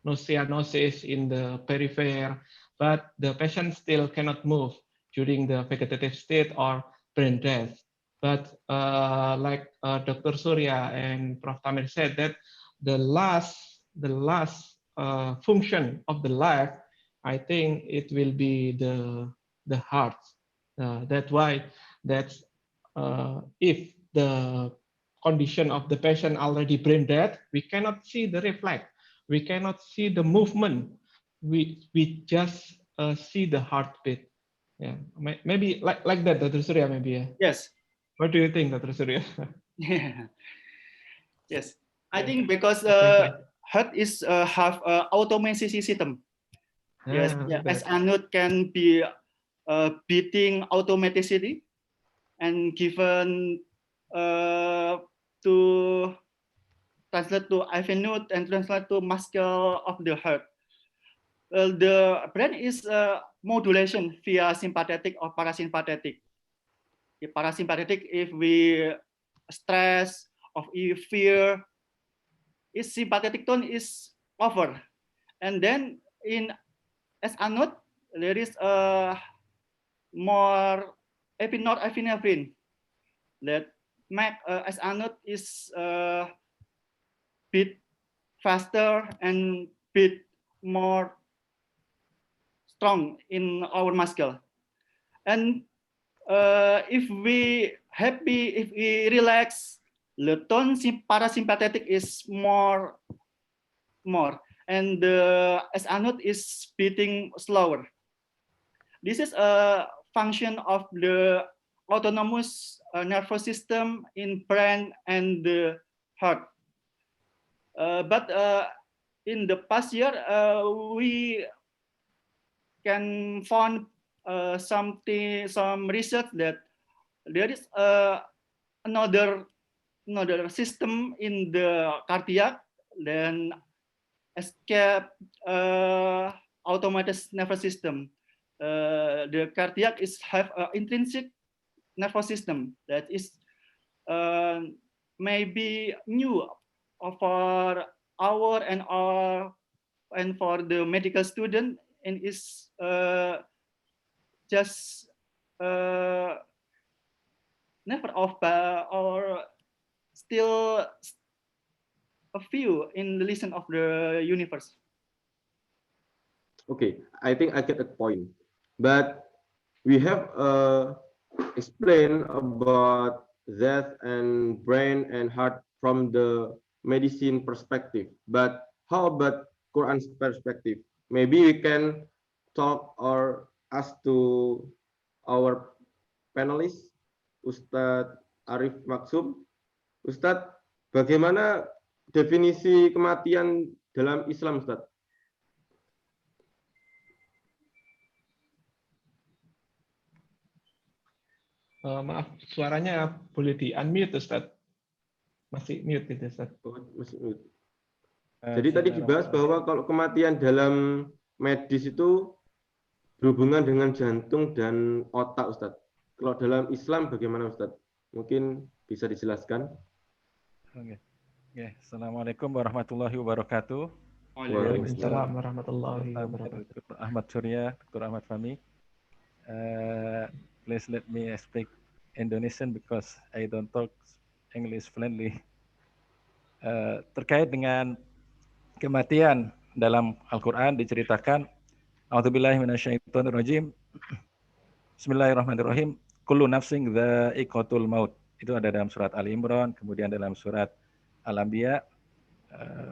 cyanosis in the periphery, but the patient still cannot move during the vegetative state or brain death. But like Dr. Surya and Prof. Tamer said, that the last function of the life, I think it will be the heart. That's why if the condition of the patient already brain dead, we cannot see the reflex, we cannot see the movement, we just see the heartbeat. Yeah, maybe like that, Dr. Surya, maybe. Yeah. Yes. What do you think, Dr. Surya? Yes, I think because heart is have automation system. Yes, yeah, as anode can be beating automatically and given to translate to avenue and translate to muscle of the heart. The brain is modulation via sympathetic or parasympathetic. The parasympathetic, if we stress or if fear, its sympathetic tone is over, and then in as anode there is a more norepinephrine that make as anode is beat faster and beat more strong in our muscle. And if we happy, if we relax, the tone parasympathetic is more, and the as anode is beating slower. This is a function of the autonomous nervous system in brain and the heart. But in the past year, we can find some research that there is another system in the cardiac, then escape automated nervous system. The cardiac have an intrinsic nervous system that is maybe new for our and for the medical student, and is just never of or still a few in the listen of the universe. Okay, I think I get a point, but we have explained about that and brain and heart from the medicine perspective. But how about Quran's perspective? Maybe we can talk or ask to our panelists, Ustadz Arif Maksum. Ustadz, bagaimana definisi kematian dalam Islam, Ustadz? Maaf, suaranya boleh di unmute, Ustaz? Masih mute itu, Ustaz. Oh, masih mute. Jadi tadi dibahas bahwa kalau kematian dalam medis itu berhubungan dengan jantung dan otak, Ustadz. Kalau dalam Islam bagaimana, Ustadz? Mungkin bisa dijelaskan. Oke. Assalamualaikum warahmatullahi wabarakatuh. Waalaikumsalam warahmatullahi wabarakatuh. Dr. Ahmad Surya, Dr. Ahmad Fahmi. Please let me speak Indonesian because I don't talk English fluently. Terkait dengan kematian dalam Al-Quran diceritakan, A'udzubillahi minasyaitonirrajim. Bismillahirrahmanirrahim. Kullu nafsin dha'iqatul maut. Itu ada dalam surat Ali Imran, kemudian dalam surat Al-Anbiya.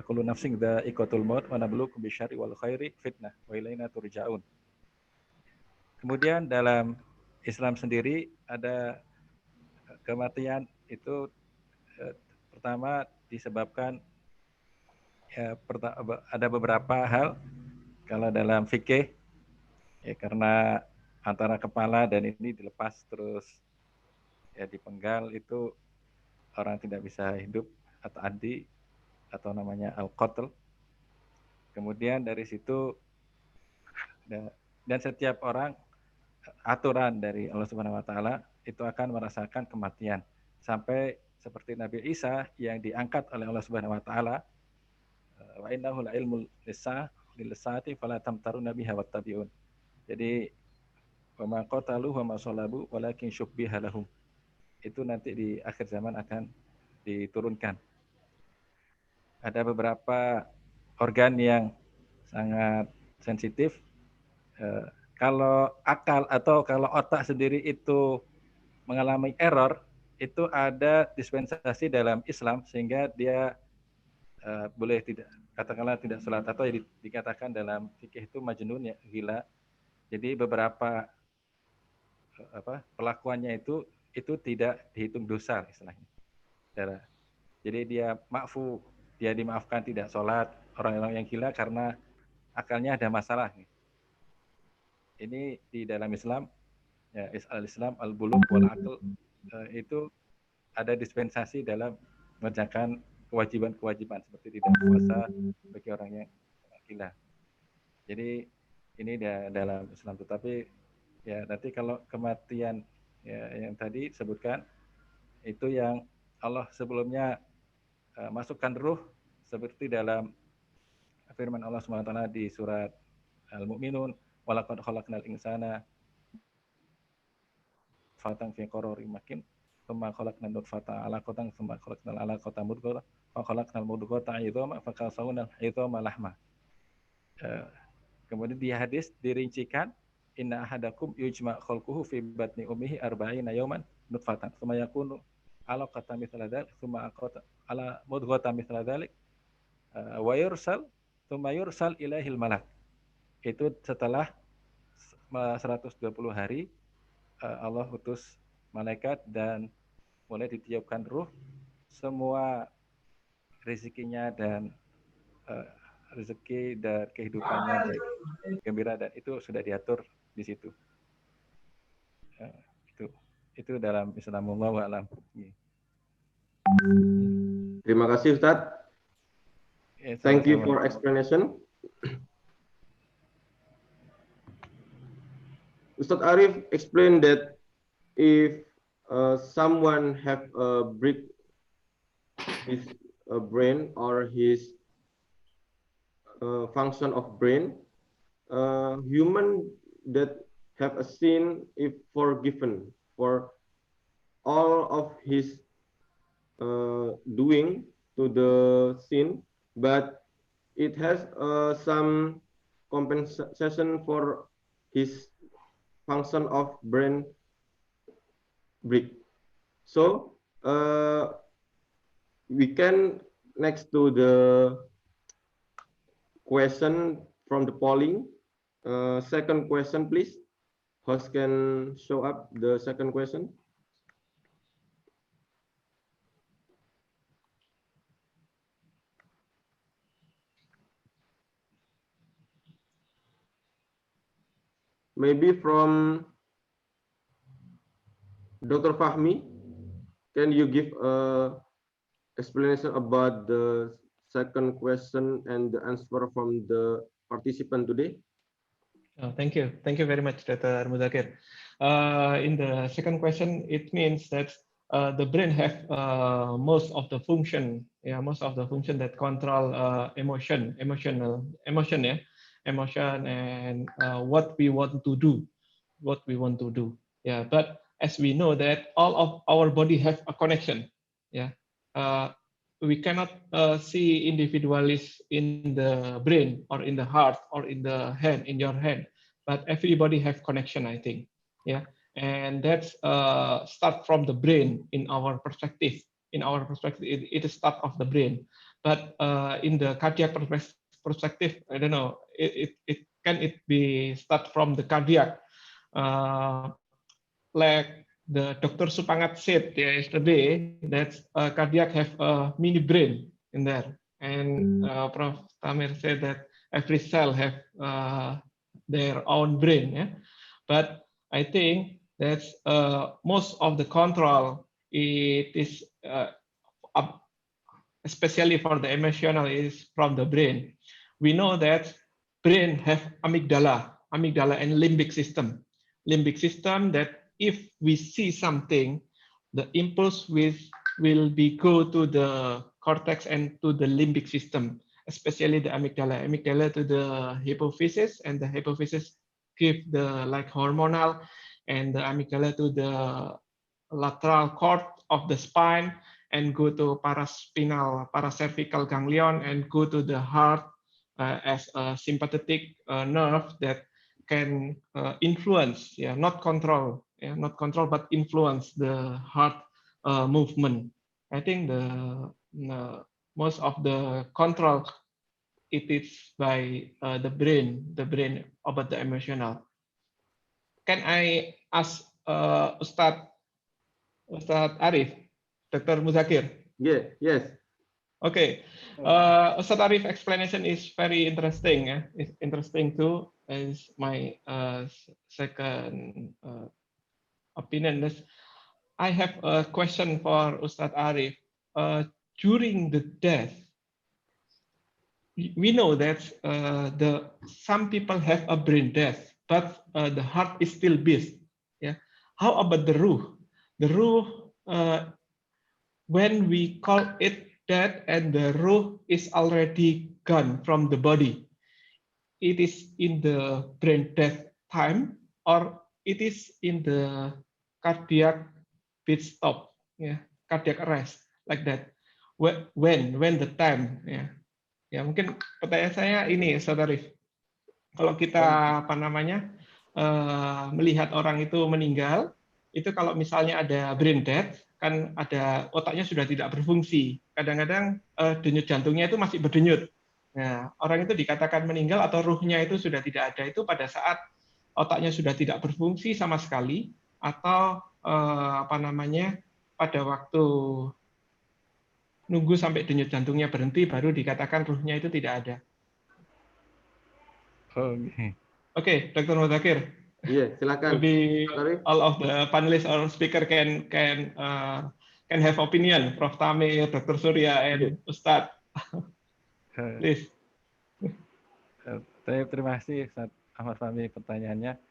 Kullu nafsin dha'iqatul maut wa nabluukum bisyarri wal khairi fitnah wa ilaina turja'un. Kemudian dalam Islam sendiri ada kematian itu pertama disebabkan ada beberapa hal. Kalau dalam fikih ya karena antara kepala dan ini dilepas terus ya dipenggal, itu orang tidak bisa hidup atau adi atau namanya al-qatl. Kemudian dari situ dan setiap orang, aturan dari Allah Subhanahu wa taala itu akan merasakan kematian sampai seperti Nabi Isa yang diangkat oleh Allah Subhanahu wa taala, wa innahu la'ilmul lisa'ati fala tamtaruna biha wattabi'un. Jadi wa ma qatalu wa ma salabu walakin syubbiha lahum. Itu nanti di akhir zaman akan diturunkan. Ada beberapa organ yang sangat sensitif. Kalau akal atau kalau otak sendiri itu mengalami error, itu ada dispensasi dalam Islam sehingga dia boleh tidak, katakanlah tidak sholat, atau dikatakan dalam fikih itu majnun, ya gila. Jadi beberapa pelakuannya itu tidak dihitung dosa istilahnya. Jadi dia ma'fu, dia dimaafkan tidak sholat, orang-orang yang gila karena akalnya ada masalah. Ini di dalam Islam, ya, al-Islam al-bulugh wal aql, itu ada dispensasi dalam mengerjakan kewajiban-kewajiban seperti tidak puasa bagi orang yang gila. Jadi ini dalam Islam, tetapi ya nanti kalau kematian ya, yang tadi disebutkan itu yang Allah sebelumnya masukkan ruh seperti dalam firman Allah SWT di surat Al-Mu'minun, walaqad khalaqnal insana fatang fi qararin makin, tsumma khalaqnal nutfata 'alaqatan, tsumma khalaqnal 'alaqata mudghah, fa khalaqnal mudghata 'idhama, fa kasawnal 'idhama lahma. Kemudian di hadis dirincikan, inna ahadakum yujma' khalquhu fi batni ummihi arba'ina yawman nutfatan, tsumma yakunu 'alaqatan mithla dzalik, tsumma ala mudghatan mithla dzalik, wa yursal tsumma yursal ilaihil malak. Itu setelah 120 hari Allah utus malaikat dan mulai ditiupkan ruh, semua rezekinya dan rezeki dan kehidupannya baik gembira, dan itu sudah diatur di situ. Itu dalam Islam, wallahu a'lam. Terima kasih Ustadz. Thank you for explanation. Ustadz Arif explained that if someone have a break his brain or his function of brain, human that have a sin if forgiven for all of his doing to the sin, but it has some compensation for his function of brain break. So we can next to the question from the polling. Second question, please. Host can show up the second question. Maybe from Dr. Fahmi, can you give a explanation about the second question and the answer from the participant today? Thank you very much, Dr. Muzakir. In the second question, it means that the brain have most of the function that control emotion, and what we want to do. Yeah, but as we know that all of our body have a connection. Yeah, we cannot see individualists in the brain or in the heart or in the hand, in your hand, but everybody have connection, I think. Yeah, and that's start from the brain in our perspective. It is start of the brain, but in the cardiac perspective, I don't know, it be start from the cardiac, like the Dr. Supangat said yesterday, that cardiac have a mini brain in there, and Prof. Tamer said that every cell have their own brain. Yeah, but I think that's most of the control, it is especially for the emotional, is from the brain. We know that brain have amygdala and limbic system. That if we see something, the impulse will be go to the cortex and to the limbic system, especially the amygdala to the hypophysis, and the hypophysis give the like hormonal, and the amygdala to the lateral cord of the spine, and go to paracervical ganglion, and go to the heart as a sympathetic nerve that can influence, not control, but influence the heart movement. I think the most of the control, it is by the brain about the emotional. Can I ask Ustadz Arif, Dr. Muzakir? Yeah, yes. Okay, Ustaz Arif explanation is very interesting. It's interesting too. Is my second opinion. I have a question for Ustaz Arif. During the death, we know that some people have a brain death, but the heart is still beats. Yeah. How about the ruh? The ruh, when we call it death and the ruh is already gone from the body, it is in the brain death time or it is in the cardiac beat stop, yeah, cardiac arrest, like that. When the time, ya. Ya mungkin pertanyaan saya ini, Saudara Arif. Kalau kita apa namanya melihat orang itu meninggal, itu kalau misalnya ada brain death, kan ada otaknya sudah tidak berfungsi. Kadang-kadang denyut jantungnya itu masih berdenyut. Nah, orang itu dikatakan meninggal atau ruhnya itu sudah tidak ada itu pada saat otaknya sudah tidak berfungsi sama sekali atau apa namanya pada waktu nunggu sampai denyut jantungnya berhenti baru dikatakan ruhnya itu tidak ada. Oke, Dr. Mudakir. Iya, silakan. Maybe all of the panelists or speaker can have opinion. Prof. Tamer, Dr. Surya, and Ustadz. Please. Terima kasih Ustaz Ahmad Fahmi pertanyaannya.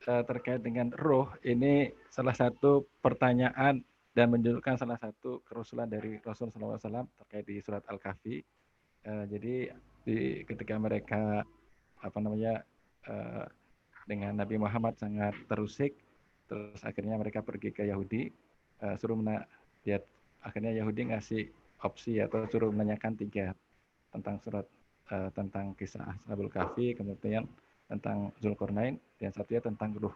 Terkait dengan roh, ini salah satu pertanyaan dan menunjukkan salah satu kerusulan dari Rasul SAW terkait di surat Al-Kahfi. Jadi ketika mereka dengan Nabi Muhammad sangat terusik, terus akhirnya mereka pergi ke Yahudi, akhirnya Yahudi ngasih opsi atau suruh menanyakan 3 tentang surat tentang kisah Ashabul Kahfi, kemudian tentang Zulkarnain, dan satunya tentang ruh.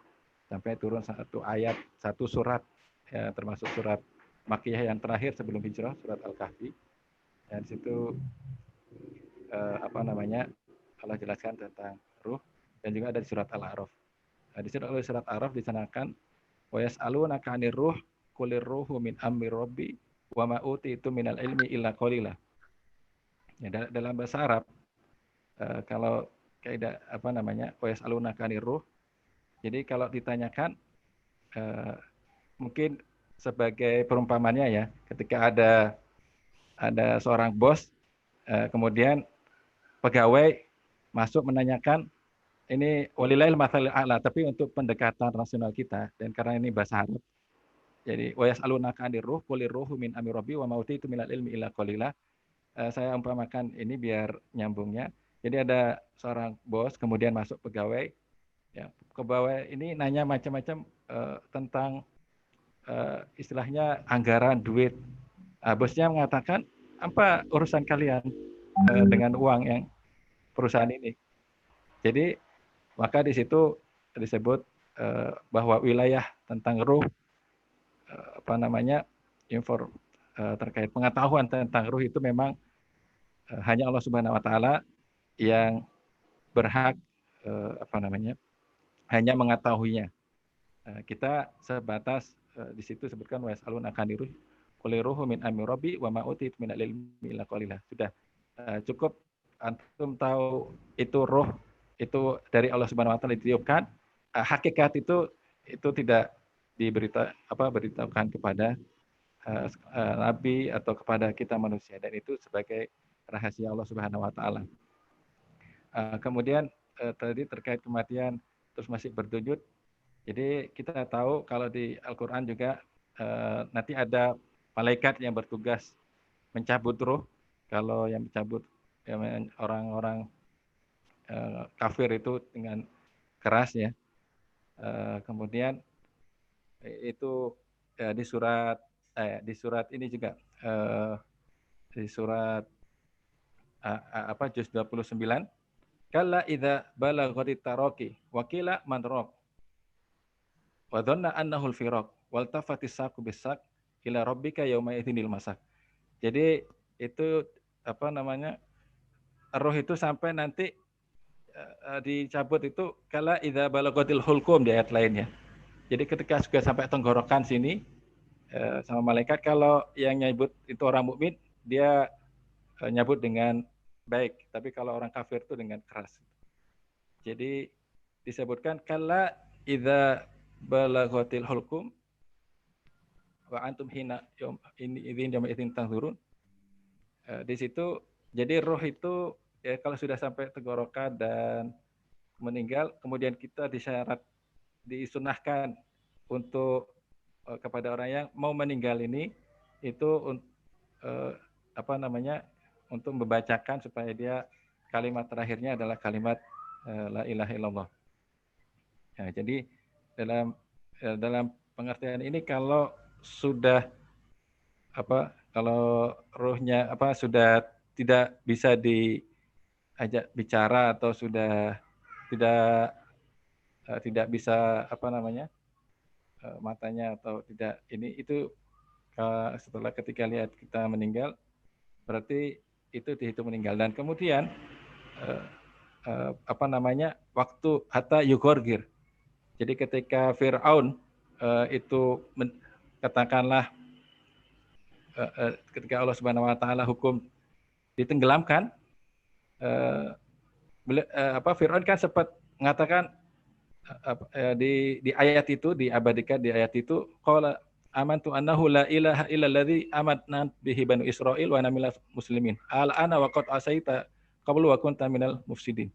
Sampai turun satu ayat, satu surat, ya, termasuk surat Makkiyah yang terakhir sebelum hijrah, surat Al-Kahfi. Dan di situ Allah jelaskan tentang ruh, dan juga ada di surat Al-A'raf. Di surat Al-A'raf disanakan wa yas'alunaka 'anir ruh qulir ruhu min amri rabbi wa ma utitu minal ilmi illa qalila. Ya, dalam bahasa Arab kalau kaidah wa yas'alunaka 'anir ruh, jadi kalau ditanyakan mungkin sebagai perumpamannya ya, ketika ada seorang bos kemudian pegawai masuk menanyakan, ini walillahil matsalul a'la, tapi untuk pendekatan rasional kita, dan karena ini bahasa Arab, jadi wa yas'alunaka 'anir ruh qulir ruhu min amri rabbi wa ma utitu minal ilmi illa qalila. Saya umpamakan ini biar nyambungnya. Jadi ada seorang bos kemudian masuk pegawai, ya, pegawai ini nanya macam-macam tentang istilahnya anggaran duit. Bosnya mengatakan, apa urusan kalian dengan uang yang perusahaan ini? Jadi maka di situ disebut bahwa wilayah tentang ruh terkait pengetahuan tentang ruh itu memang hanya Allah Subhanahu wa taala yang berhak hanya mengetahuinya. Kita sebatas di situ sebutkan wa yas'alunaka 'anir ruh qul ruhu min amri rabbi wa ma utitu minal ilmi illa qalila. Sudah cukup antum tahu itu ruh itu dari Allah Subhanahu wa taala ditiupkan. Hakikat itu tidak beritahukan kepada nabi atau kepada kita manusia, dan itu sebagai rahasia Allah Subhanahu wa taala. Kemudian tadi terkait kematian terus masih berdenyut. Jadi kita tahu kalau di Al-Qur'an juga nanti ada malaikat yang bertugas mencabut ruh. Kalau yang mencabut orang-orang kafir itu dengan keras ya. Kemudian itu di surat ini juga di surat juz 29, kalla idza balaghatit taraqi wa qila man raq wa dhanna annahu al-firaq wal tafatis saqu bis-saq ila rabbika yauma idzinil masak. Jadi itu roh itu sampai nanti dicabut itu kala idza balaghatil hulqum di ayat lainnya. Jadi ketika sudah sampai tenggorokan sini sama malaikat, kalau yang nyebut itu orang mukmin, dia nyabut dengan baik, tapi kalau orang kafir itu dengan keras. Jadi disebutkan kala idza balaghatil hulqum wa antum hina yom ini idzin yom idzin tanzurun. Di situ jadi roh itu ya kalau sudah sampai tenggorokan dan meninggal, kemudian kita disunahkan untuk kepada orang yang mau meninggal ini itu apa namanya untuk membacakan supaya dia kalimat terakhirnya adalah kalimat la ilaha illallah. Ya, jadi dalam pengertian ini kalau sudah kalau ruhnya sudah tidak bisa diajak bicara atau sudah tidak bisa matanya atau tidak itu setelah ketika lihat kita meninggal berarti itu dihitung meninggal. Dan kemudian waktu hatta yugorgir. Jadi ketika Fir'aun itu katakanlah ketika Allah Subhanahu wa taala hukum ditenggelamkan, Fir'aun kan sempat mengatakan di ayat itu, diabadikan di ayat itu, qala amantu annahu la ilaha illalladzi amanat bihi banu Israil wa ana minal muslimin. Al-ana wa qad asaita qablu wa kunta minal mufsidin.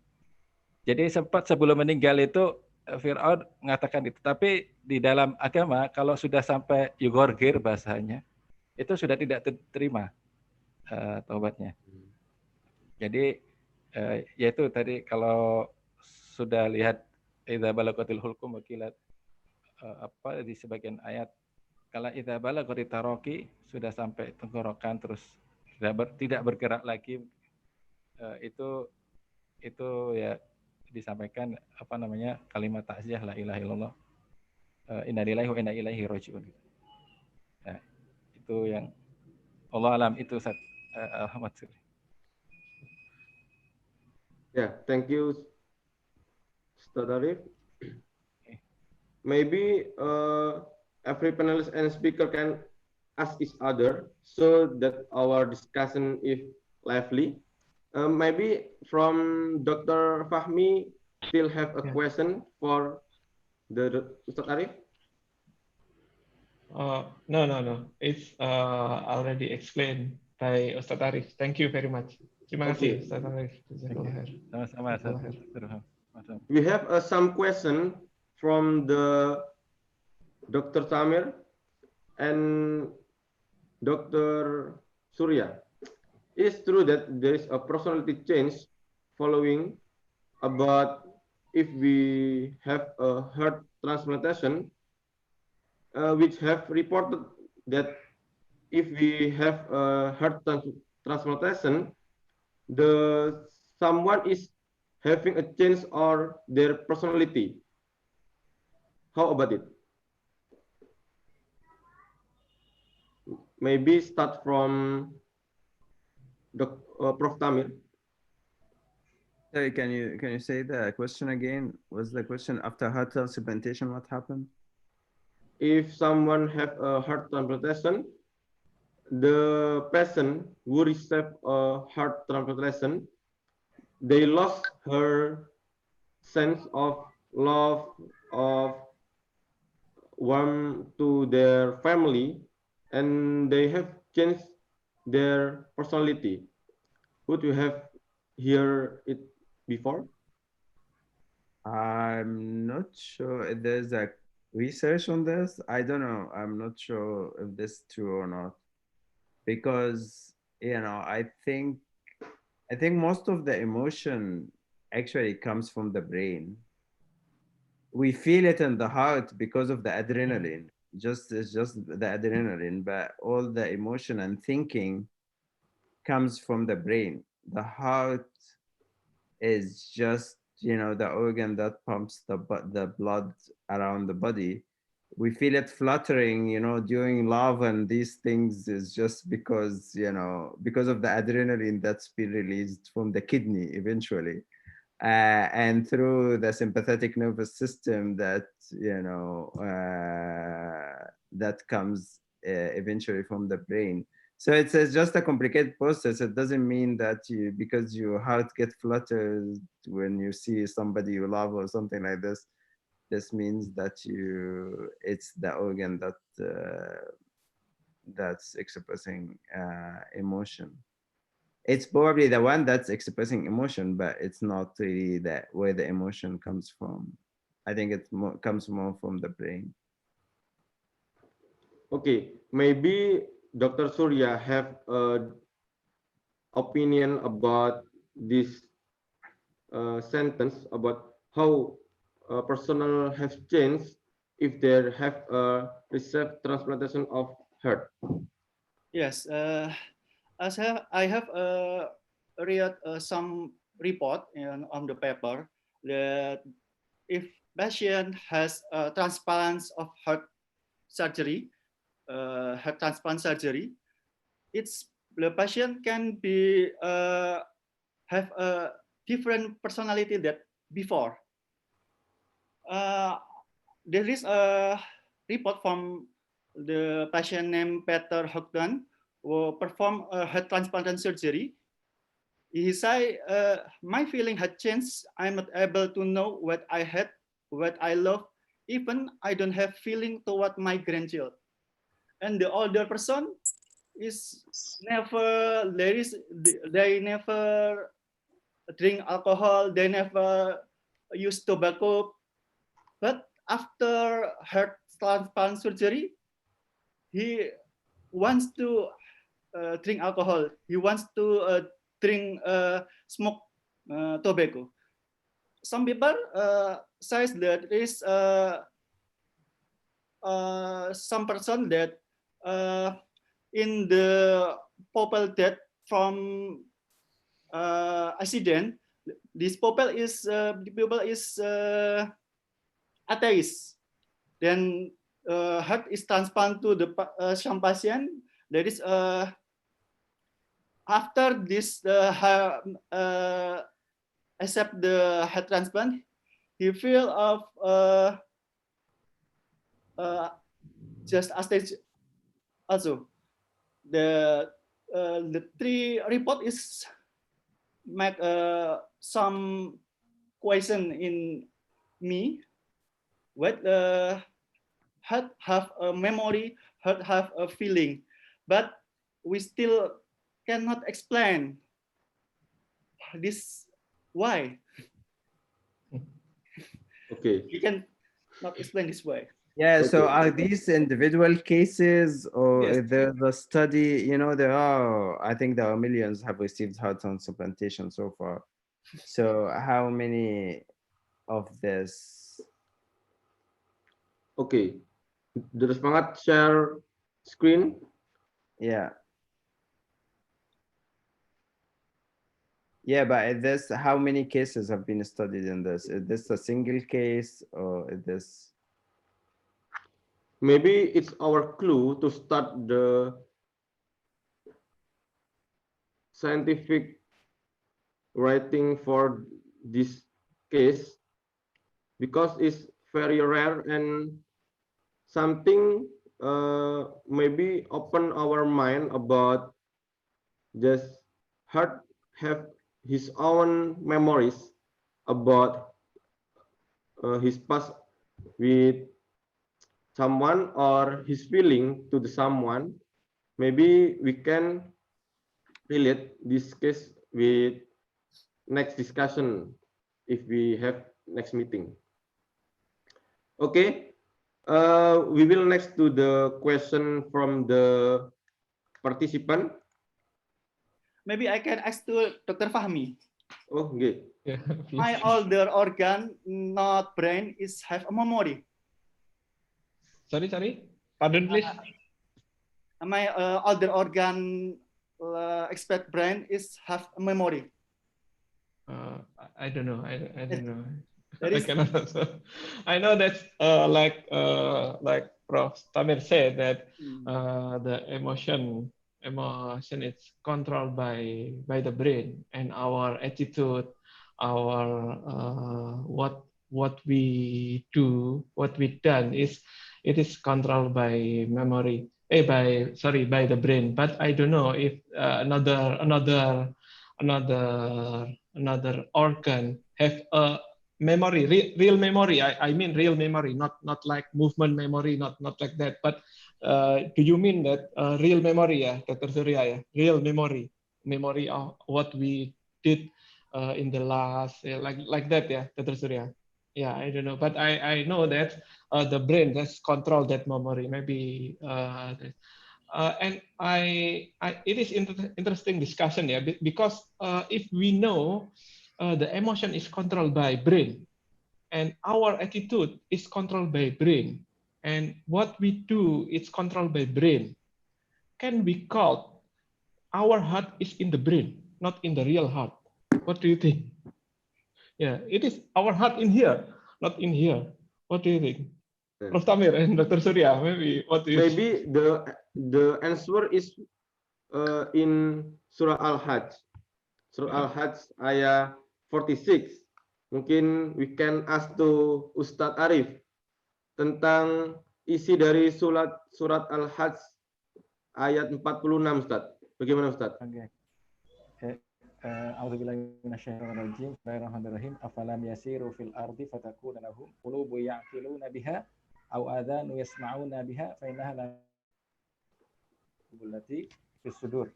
Jadi sempat sebelum meninggal itu Fir'aun mengatakan itu. Tapi di dalam agama kalau sudah sampai yugorgir bahasanya, itu sudah tidak terima taubatnya. Jadi yaitu tadi kalau sudah lihat idza balagatil hulqum wakilat di sebagian ayat kalau idza balagatit taraqi sudah sampai tenggorokan terus tidak bergerak lagi, itu ya disampaikan kalimat takziah la ilaha illallah inna lillahi wa inna ilaihi rajiun. Nah, itu yang Allah alam itu alhamdulillah. Yeah, thank you, Ustaz Arif. Maybe every panelist and speaker can ask each other so that our discussion is lively. Maybe from Dr. Fahmi still have a question for the Ustaz Arif? No. It's already explained by Ustaz Arif. Thank you very much. Terima kasih, Ustaz Arif. Sama-sama. We have some question from the Dr. Tamer and Dr. Surya. It is true that there is a personality change following about if we have a heart transplantation, which have reported that if we have a heart transplantation, someone is having a change or their personality. How about it? Maybe start from Prof. Tamer. Sorry, can you say the question again? Was the question after heart transplantation, what happened? If someone have a heart transplantation, the person who received a heart transplantation, they lost her sense of love, of warmth to their family, and they have changed their personality. Would you have heard it before? I'm not sure if there's a research on this. I don't know. I'm not sure if this is true or not, because I think most of the emotion actually comes from the brain. We feel it in the heart because of the adrenaline. It's just the adrenaline, but all the emotion and thinking comes from the brain. The heart is just the organ that pumps the blood around the body. We feel it fluttering during love, and these things is just because of the adrenaline that's been released from the kidney eventually, and through the sympathetic nervous system that that comes eventually from the brain. So it's just a complicated process. It doesn't mean that because your heart gets fluttered when you see somebody you love or something like this. This means that it's the organ that that's expressing emotion. It's probably the one that's expressing emotion, but it's not really that where the emotion comes from. I think it comes more from the brain. Okay, maybe Dr. Surya have an opinion about this sentence about how personnel have changed if they have received transplantation of heart. Yes, as I have read some report on the paper that if patient has a transplant of heart surgery, heart transplant surgery, the patient can be have a different personality that before. There is a report from the patient named Peter Hogdan who performed a heart transplantation surgery. He said, my feeling had changed. I'm not able to know what I had, what I love. Even I don't have feeling toward my grandchild. And the older person is never, they never drink alcohol, they never use tobacco. But after heart transplant surgery, he wants to drink alcohol. He wants to smoke tobacco. Some people says that there is some person that in the people death from accident, this people is atheist. Then heart is transplant to the some patient. There is after this accept the heart transplant, he feel of just as also the three report is make some question in me. What heart have a memory, heart have a feeling, but we still cannot explain this why. Okay. We can not explain this way. Yeah, so Okay. are these individual cases or Yes. is there the study, there are, I think there are millions have received heart transplantation so far. So how many of this? Okay. Terus semangat share screen. Yeah. Yeah, but is this, how many cases have been studied in this? Is this a single case or is this? Maybe it's our clue to start the scientific writing for this case because it's very rare and something maybe open our mind about just heart have his own memories about his past with someone or his feeling to the someone. Maybe we can relate this case with next discussion if we have next meeting. Okay, we will next to the question from the participant. Maybe I can ask to Dr. Fahmi. Oh, okay. Yeah, My older organ, not brain, is have a memory. sorry. Pardon, please. My older organ, expect brain, is have a memory. I don't know. I don't know. That I is, cannot answer. I know that's like Prof. Tamer said that the emotion is controlled by the brain, and our attitude, our what we do, what we done it is controlled by memory. by the brain, but I don't know if another organ have a memory, real memory. I mean real memory, not like movement memory, not like that. But do you mean that real memory, ya, Dr. Surya, ya, real memory of what we did in the last, like that, ya, Dr. Surya? Yeah, I don't know, but I know that the brain just control that memory. Maybe and it is interesting discussion, yeah, because if we know the emotion is controlled by brain, and our attitude is controlled by brain, and what we do is controlled by brain, can we call our heart is in the brain, not in the real heart? What do you think? Yeah, it is our heart in here, not in here. What do you think? Prof. Tamer and Dr. Surya, maybe what do you think? Maybe the answer is in Surah Al-Hajj. Surah Al-Hajj ayat 46. Mungkin we can ask to Ustadz Arif tentang isi dari surat Al-Hajj ayat 46, Ustadz. Bagaimana, Ustadz? Oke. A'udzubillahi minasyaitonirrajim. Bismillahirrahmanirrahim. Afalam yasiru fil ardi fatakuna lahum qulubun ya'qiluna biha aw adhanu yasma'una biha fa innaha allati fis sudur.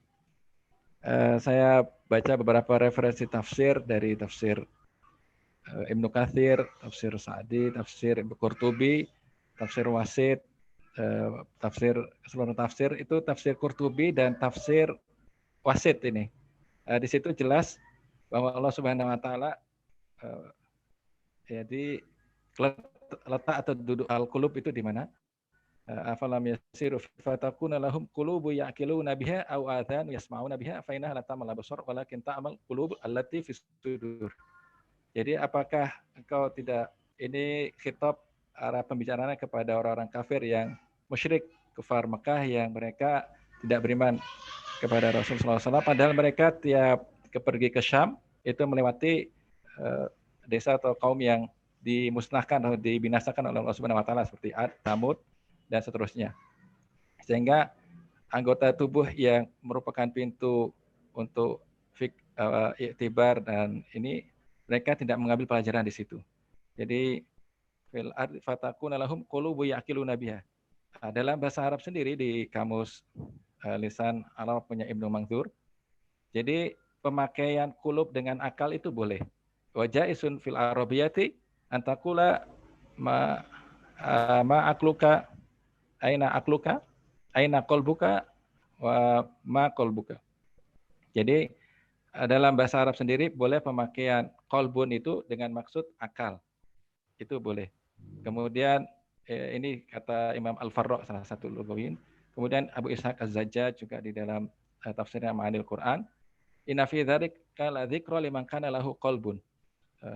Saya baca beberapa referensi tafsir dari tafsir Ibnu Katsir, tafsir Sa'di, tafsir Ibnu Qurtubi, tafsir Wasit, seluruh tafsir itu tafsir Qurtubi dan tafsir Wasit ini. Di situ jelas bahwa Allah Subhanahu wa taala jadi letak atau duduk al-qulub itu di mana? Afalam yasiru fatakuna lahum qulubu ya'qiluna biha aw adhan yasma'una biha fa innaha la ta'mal absar walakin ta'mal qulub allati fis sudur. Jadi apakah engkau tidak, ini khitab arah pembicaraannya kepada orang-orang kafir yang musyrik, kufar Mekah yang mereka tidak beriman kepada Rasulullah SAW, padahal mereka tiap pergi ke Syam itu melewati desa atau kaum yang dimusnahkan atau dibinasakan oleh Allah Subhanahu wa taala seperti Ad, Tsamud dan seterusnya. Sehingga anggota tubuh yang merupakan pintu untuk iktibar dan ini mereka tidak mengambil pelajaran di situ. Jadi fil ardi fatakuna lahum qulubu ya'qiluna biha. Dalam bahasa Arab sendiri di kamus lisan Arab punya Ibnu Manzur. Jadi pemakaian kulub dengan akal itu boleh. Wa ja'isun fil arabiyati antakula ma akluka aina akluka aina qalbuka wa ma qalbuka. Jadi dalam bahasa Arab sendiri boleh pemakaian qalbun itu dengan maksud akal. Itu boleh. Kemudian ini kata Imam Al-Farra salah satu lugawiyin. Kemudian Abu Ishaq Az-Zajjaj juga di dalam tafsirnya Ma'anil Quran, inna fi dzalika la dzikra liman kana lahu qalbun.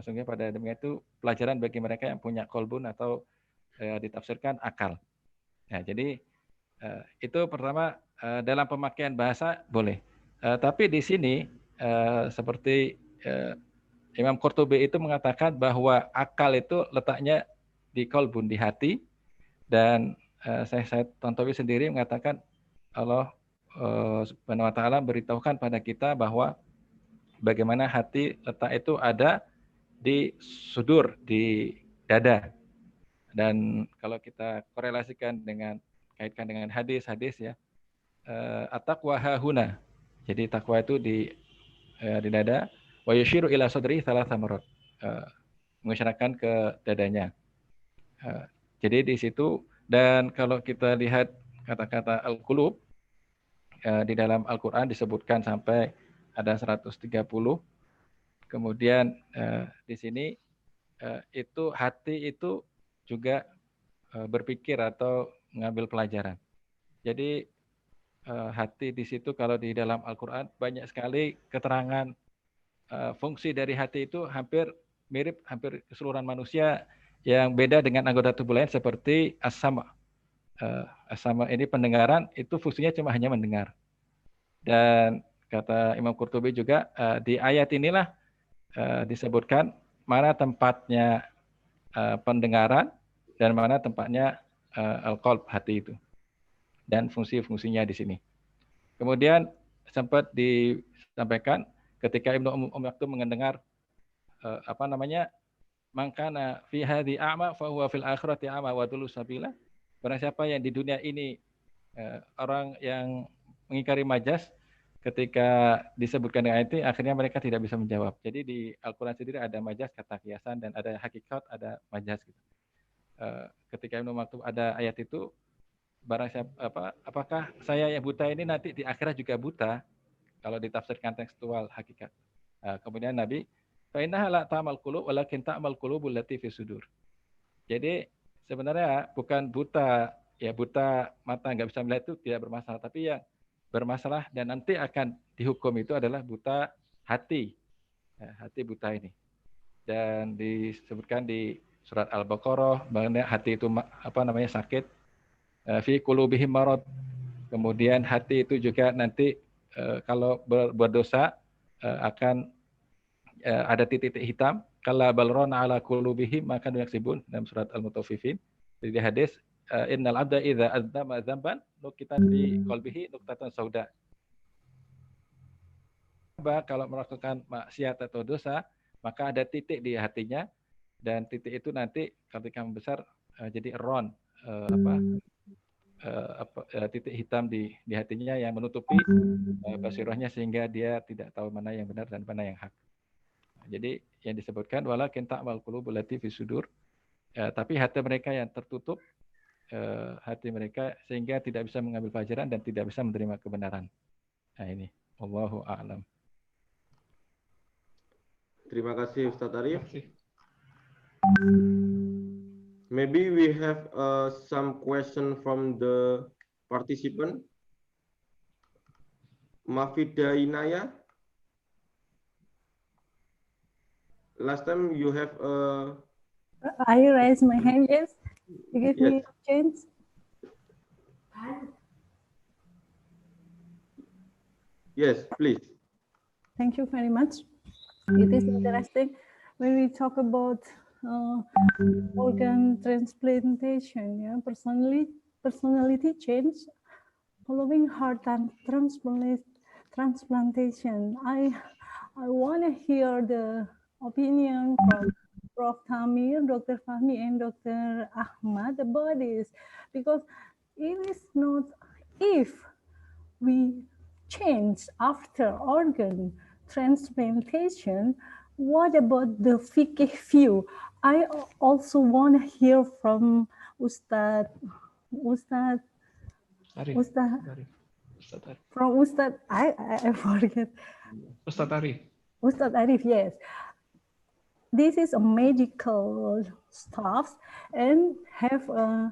Sungguh pada demikian itu pelajaran bagi mereka yang punya qalbun atau ditafsirkan akal. Nah, jadi itu pertama dalam pemakaian bahasa boleh. Tapi di sini seperti Imam Qurtubi itu mengatakan bahwa akal itu letaknya di qalbun, di hati, dan saya Tontowi sendiri mengatakan Allah Subhanahu wa taala beritahukan pada kita bahwa bagaimana hati letak itu ada di sudur, di dada. Dan kalau kita korelasikan kaitkan dengan hadis ya, at-taqwa hahuna. Jadi takwa itu di dada, wa yushiru ila sadri thalatha marrat. Mengisyaratkan ke dadanya. Jadi di situ, dan kalau kita lihat kata-kata al-qulub di dalam Al-Qur'an disebutkan sampai ada 130. Kemudian di sini itu hati itu juga berpikir atau mengambil pelajaran. Jadi hati di situ kalau di dalam Al-Qur'an banyak sekali keterangan fungsi dari hati itu hampir mirip hampir keseluruhan manusia, yang beda dengan anggota tubuh lain seperti as-sama. As-sama ini pendengaran, itu fungsinya cuma hanya mendengar. Dan kata Imam Qurtubi juga di ayat inilah disebutkan mana tempatnya pendengaran dan mana tempatnya al-qalb, hati itu. dan fungsi-fungsinya di sini. Kemudian sempat disampaikan ketika Ibnu Maktum mendengar mangkana fi hadhi a'ma fa huwa fil akhirati a'ma wa dulu sabila. Barang siapa yang di dunia ini orang yang mengingkari majas, ketika disebutkan dengan ayat ini, akhirnya mereka tidak bisa menjawab. Jadi di Al-Quran sendiri ada majas, kata kiasan, dan ada hakikat, ada majas. Gitu. Ketika Ibnu Maktum ada ayat itu, barang siapa, apakah saya yang buta ini nanti di akhirat juga buta? Kalau ditafsirkan tekstual hakikat. Kemudian Nabi, fa'innaha la ta'mal qulub walakin ta'mal qulubul lati fi sudur. Jadi sebenarnya bukan buta, ya buta mata nggak bisa melihat itu tidak bermasalah, tapi yang bermasalah dan nanti akan dihukum itu adalah buta hati, hati buta ini. Dan disebutkan di surat Al-Baqarah mengenai hati itu sakit, fi qulubihim marad. Kemudian hati itu juga nanti kalau berdosa akan ada titik-titik hitam. Kalla balrona ala qulubihim maka yaksibun, dalam surat Al-Mutaffifin. Jadi di hadis innal abda idza adzama dzamban nukitat fi qalbihi nuqtatan sauda. Kalau melakukan maksiat atau dosa, maka ada titik di hatinya, dan titik itu nanti ketika membesar jadi ron, titik hitam di hatinya yang menutupi basirahnya sehingga dia tidak tahu mana yang benar dan mana yang hak. Jadi yang disebutkan walakin ta'mal qulubul lati fi sudur, tapi hati mereka yang tertutup, hati mereka sehingga tidak bisa mengambil pelajaran dan tidak bisa menerima kebenaran. Nah ini, wallahu a'lam. Terima kasih Ustaz Arif. Maybe we have some question from the participant. Mafida Inaya. Last time you have I raise my hand, yes. You give me a chance. Yes, please. Thank you very much. It is interesting when we talk about organ transplantation, yeah, personality change following heart transplantation. I want to hear the opinion from Prof. Tamer, Dr. Fahmi, and Dr. Ahmad about this, because it is not if we change after organ transplantation, what about the fikih view? I also want to hear from Ustad I forget. Ustad Arif. Ustad Arif, yes. This is a medical stuff, and have a,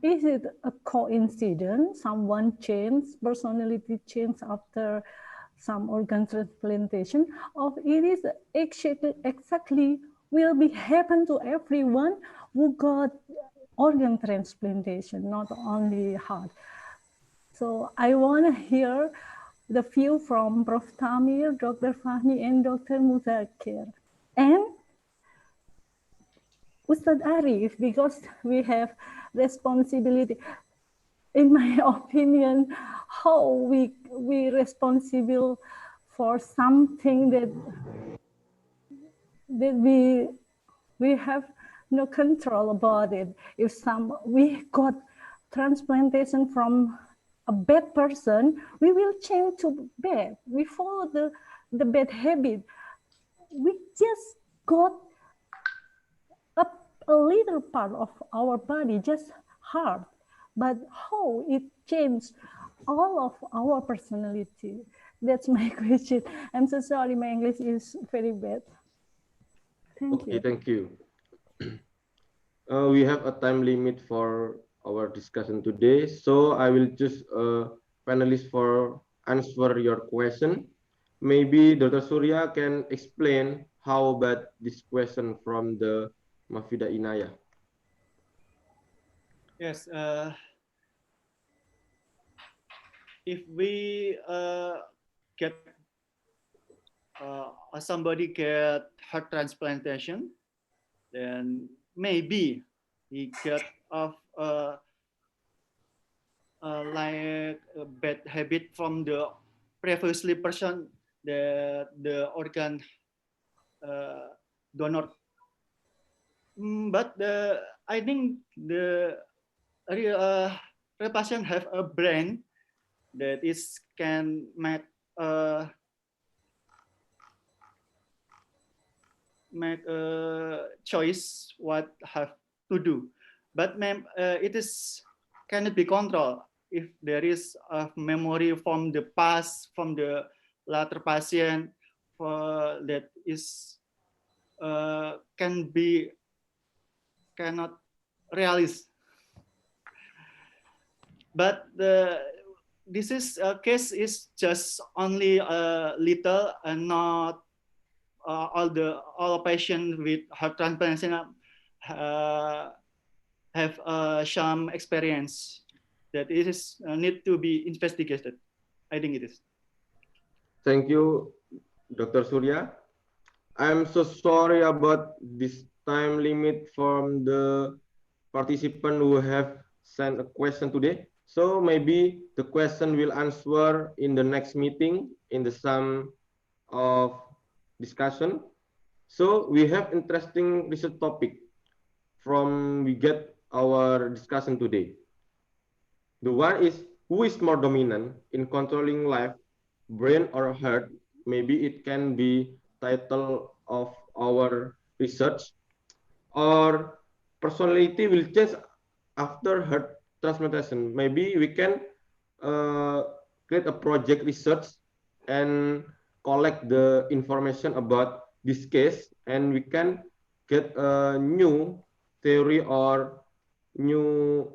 is it a coincidence? Someone changed, personality change after some organ transplantation, or it is exactly will be happen to everyone who got organ transplantation, not only heart. So I want to hear the view from Prof. Tamer, Dr. Fahmi, and Dr. Muzakir, and Ustad Arif, because we have responsibility. In my opinion, how we responsible for something that we have no control about it. If we got transplantation from a bad person, we will change to bad. We follow the bad habit. We just got a little part of our body, just heart. But how it changed all of our personality? That's my question. I'm so sorry, my English is very bad. Thank you. Thank you. We have a time limit for our discussion today, so I will choose panelists for answer your question. Maybe Dr. Surya can explain how about this question from the Mafida Inaya. Yes, if we get somebody get heart transplantation, then maybe he get of like a bad habit from the previously person that the organ donor. But I think the real patient have a brain that is can make a choice what have to do, but it is cannot be controlled if there is a memory from the past, from the later patient that is cannot realize. But this is case is just only a little and not all patients with heart transplantation have some experience that it is need to be investigated. I think it is. Thank you, Dr. Surya. I'm so sorry about this time limit from the participant who have sent a question today. So maybe the question will answer in the next meeting in the sum of discussion. So we have interesting research topic from we get our discussion today. The one is who is more dominant in controlling life, brain or heart? Maybe it can be title of our research, or personality will change after heart transplantation. Maybe we can create a project research and collect the information about this case, and we can get a new theory or new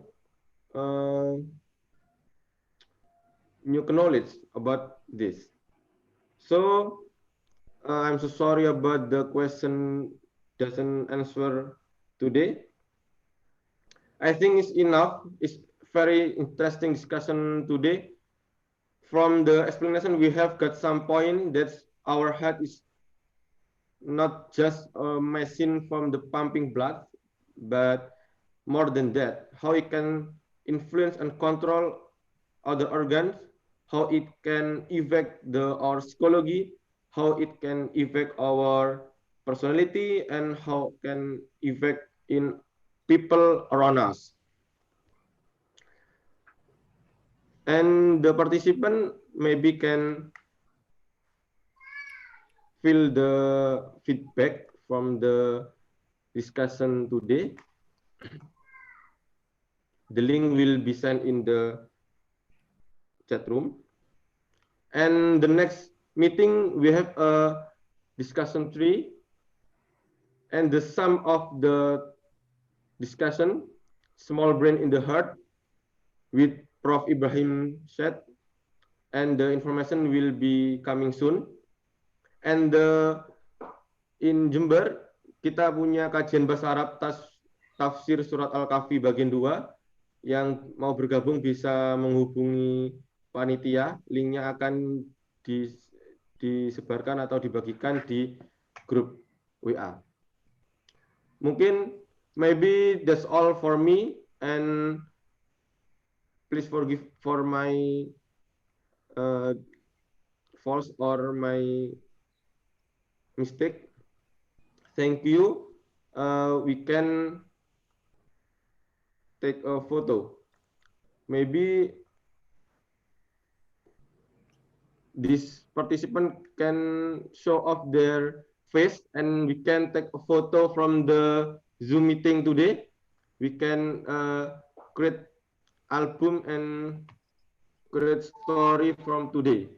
new knowledge about this. So I'm so sorry about the question doesn't answer today. I think it's enough. It's very interesting discussion today. From the explanation, we have got some point that our heart is not just a machine from the pumping blood, but more than that, how it can influence and control other organs, how it can affect our psychology, how it can affect our personality, and how can affect in people around us. And the participant maybe can fill the feedback from the discussion today. The link will be sent in the chat room. And the next meeting, we have a discussion 3. And the sum of the discussion, small brain in the heart, with Prof. Ibrahim said, and the information will be coming soon. And in Jember, kita punya kajian bahasa Arab tafsir surat Al-Kahfi bagian 2. Yang mau bergabung bisa menghubungi panitia. Linknya akan disebarkan atau dibagikan di grup WA. Mungkin maybe that's all for me, and please forgive for my faults or my mistake. Thank you. We can take a photo. Maybe this participant can show off their face, and we can take a photo from the Zoom meeting today. We can create album and create story from today.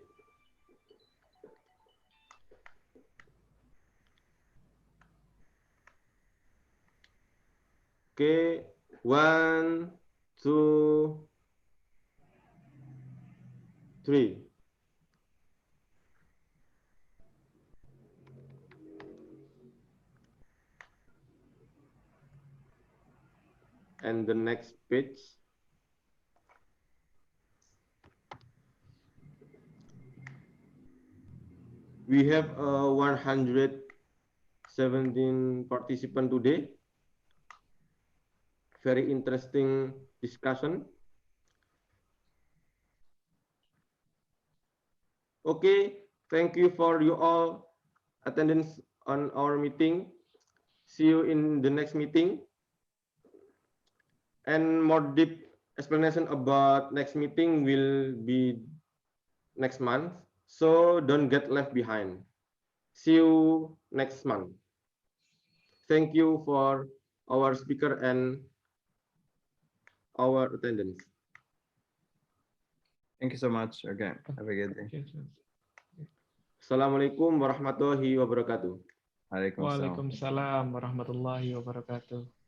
Okay, 1, 2, 3. And the next page. We have 117 participants today. Very interesting discussion. Okay, thank you for you all attendance on our meeting. See you in the next meeting. And more deep explanation about next meeting will be next month. So don't get left behind. See you next month. Thank you for our speaker and our attendance. Thank you so much. Okay, have a good day. Assalamualaikum warahmatullahi wabarakatuh. Waalaikumsalam. Waalaikumsalam warahmatullahi wabarakatuh.